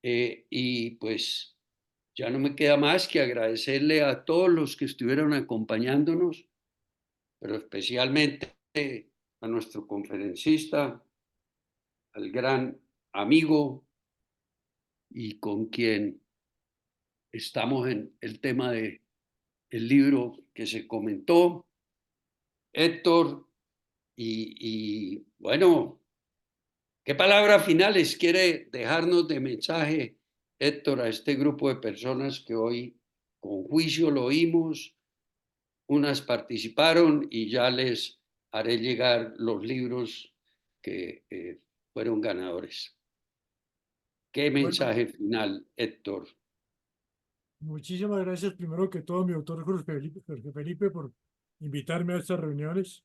Y pues ya no me queda más que agradecerle a todos los que estuvieron acompañándonos, pero especialmente a nuestro conferencista, al gran amigo y con quien estamos en el tema del libro que se comentó, Héctor. Y bueno, ¿qué palabras finales quiere dejarnos de mensaje, Héctor, a este grupo de personas que hoy con juicio lo oímos? Unas participaron y ya les haré llegar los libros que fueron ganadores. ¿Qué mensaje final, Héctor? Muchísimas gracias, primero que todo, mi doctor Jorge Felipe, por invitarme a estas reuniones.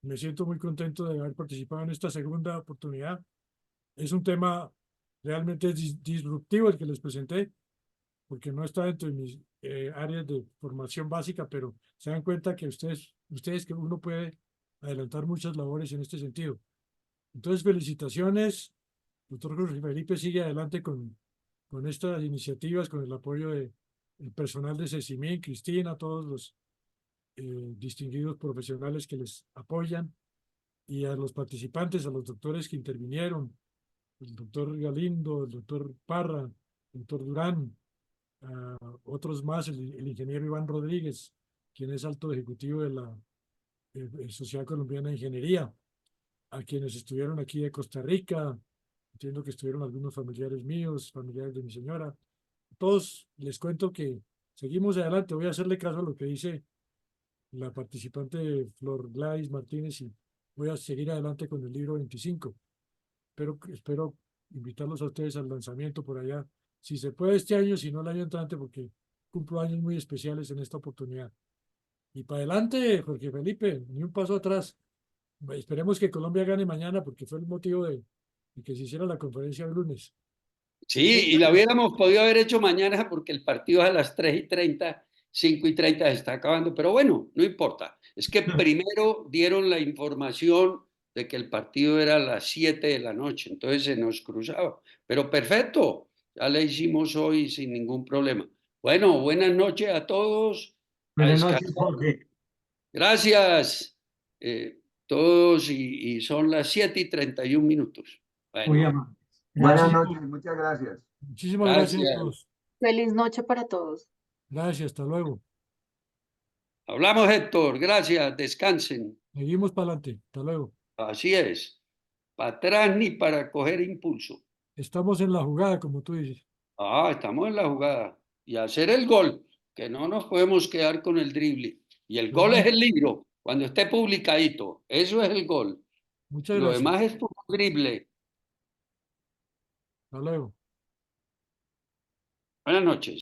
Me siento muy contento de haber participado en esta segunda oportunidad. Es un tema realmente disruptivo el que les presenté, porque no está dentro de mis áreas de formación básica, pero se dan cuenta que ustedes que uno puede adelantar muchas labores en este sentido. Entonces, felicitaciones. Doctor Jorge Felipe sigue adelante con estas iniciativas, con el apoyo del personal de CECIMIN, Cristina, todos los distinguidos profesionales que les apoyan, y a los participantes, a los doctores que intervinieron, el doctor Galindo, el doctor Parra, el doctor Durán, otros más, el ingeniero Iván Rodríguez, quien es alto ejecutivo de la Sociedad Colombiana de Ingeniería, a quienes estuvieron aquí de Costa Rica, entiendo que estuvieron algunos familiares míos, familiares de mi señora. Todos les cuento que seguimos adelante. Voy a hacerle caso a lo que dice la participante Flor Gladys Martínez, y voy a seguir adelante con el libro 25. Pero espero invitarlos a ustedes al lanzamiento por allá, si se puede este año, si no el año entrante, porque cumplo años muy especiales en esta oportunidad. Y para adelante, Jorge Felipe, ni un paso atrás. Esperemos que Colombia gane mañana, porque fue el motivo de que se hiciera la conferencia el lunes. Sí, y la hubiéramos podido haber hecho mañana porque el partido es a las 3:30, 5:30 se está acabando, pero bueno, no importa. Es que primero dieron la información de que el partido era a las 7 de la noche, entonces se nos cruzaba. Pero perfecto, ya la hicimos hoy sin ningún problema. Bueno, buenas noches a todos. Buenas noches, Jorge. Gracias, todos, y son las 7:31. Bueno. Muy amable. Buenas noches, muchas gracias. Muchísimas gracias a todos. Feliz noche para todos. Gracias, hasta luego. Hablamos, Héctor, gracias, descansen. Seguimos para adelante, hasta luego. Así es, para atrás ni para coger impulso. Estamos en la jugada, como tú dices. Estamos en la jugada. Y hacer el gol, que no nos podemos quedar con el drible. Y el gol es el libro, cuando esté publicadito. Eso es el gol. Muchas Lo gracias. demás es tu drible. Hasta luego. Buenas noches.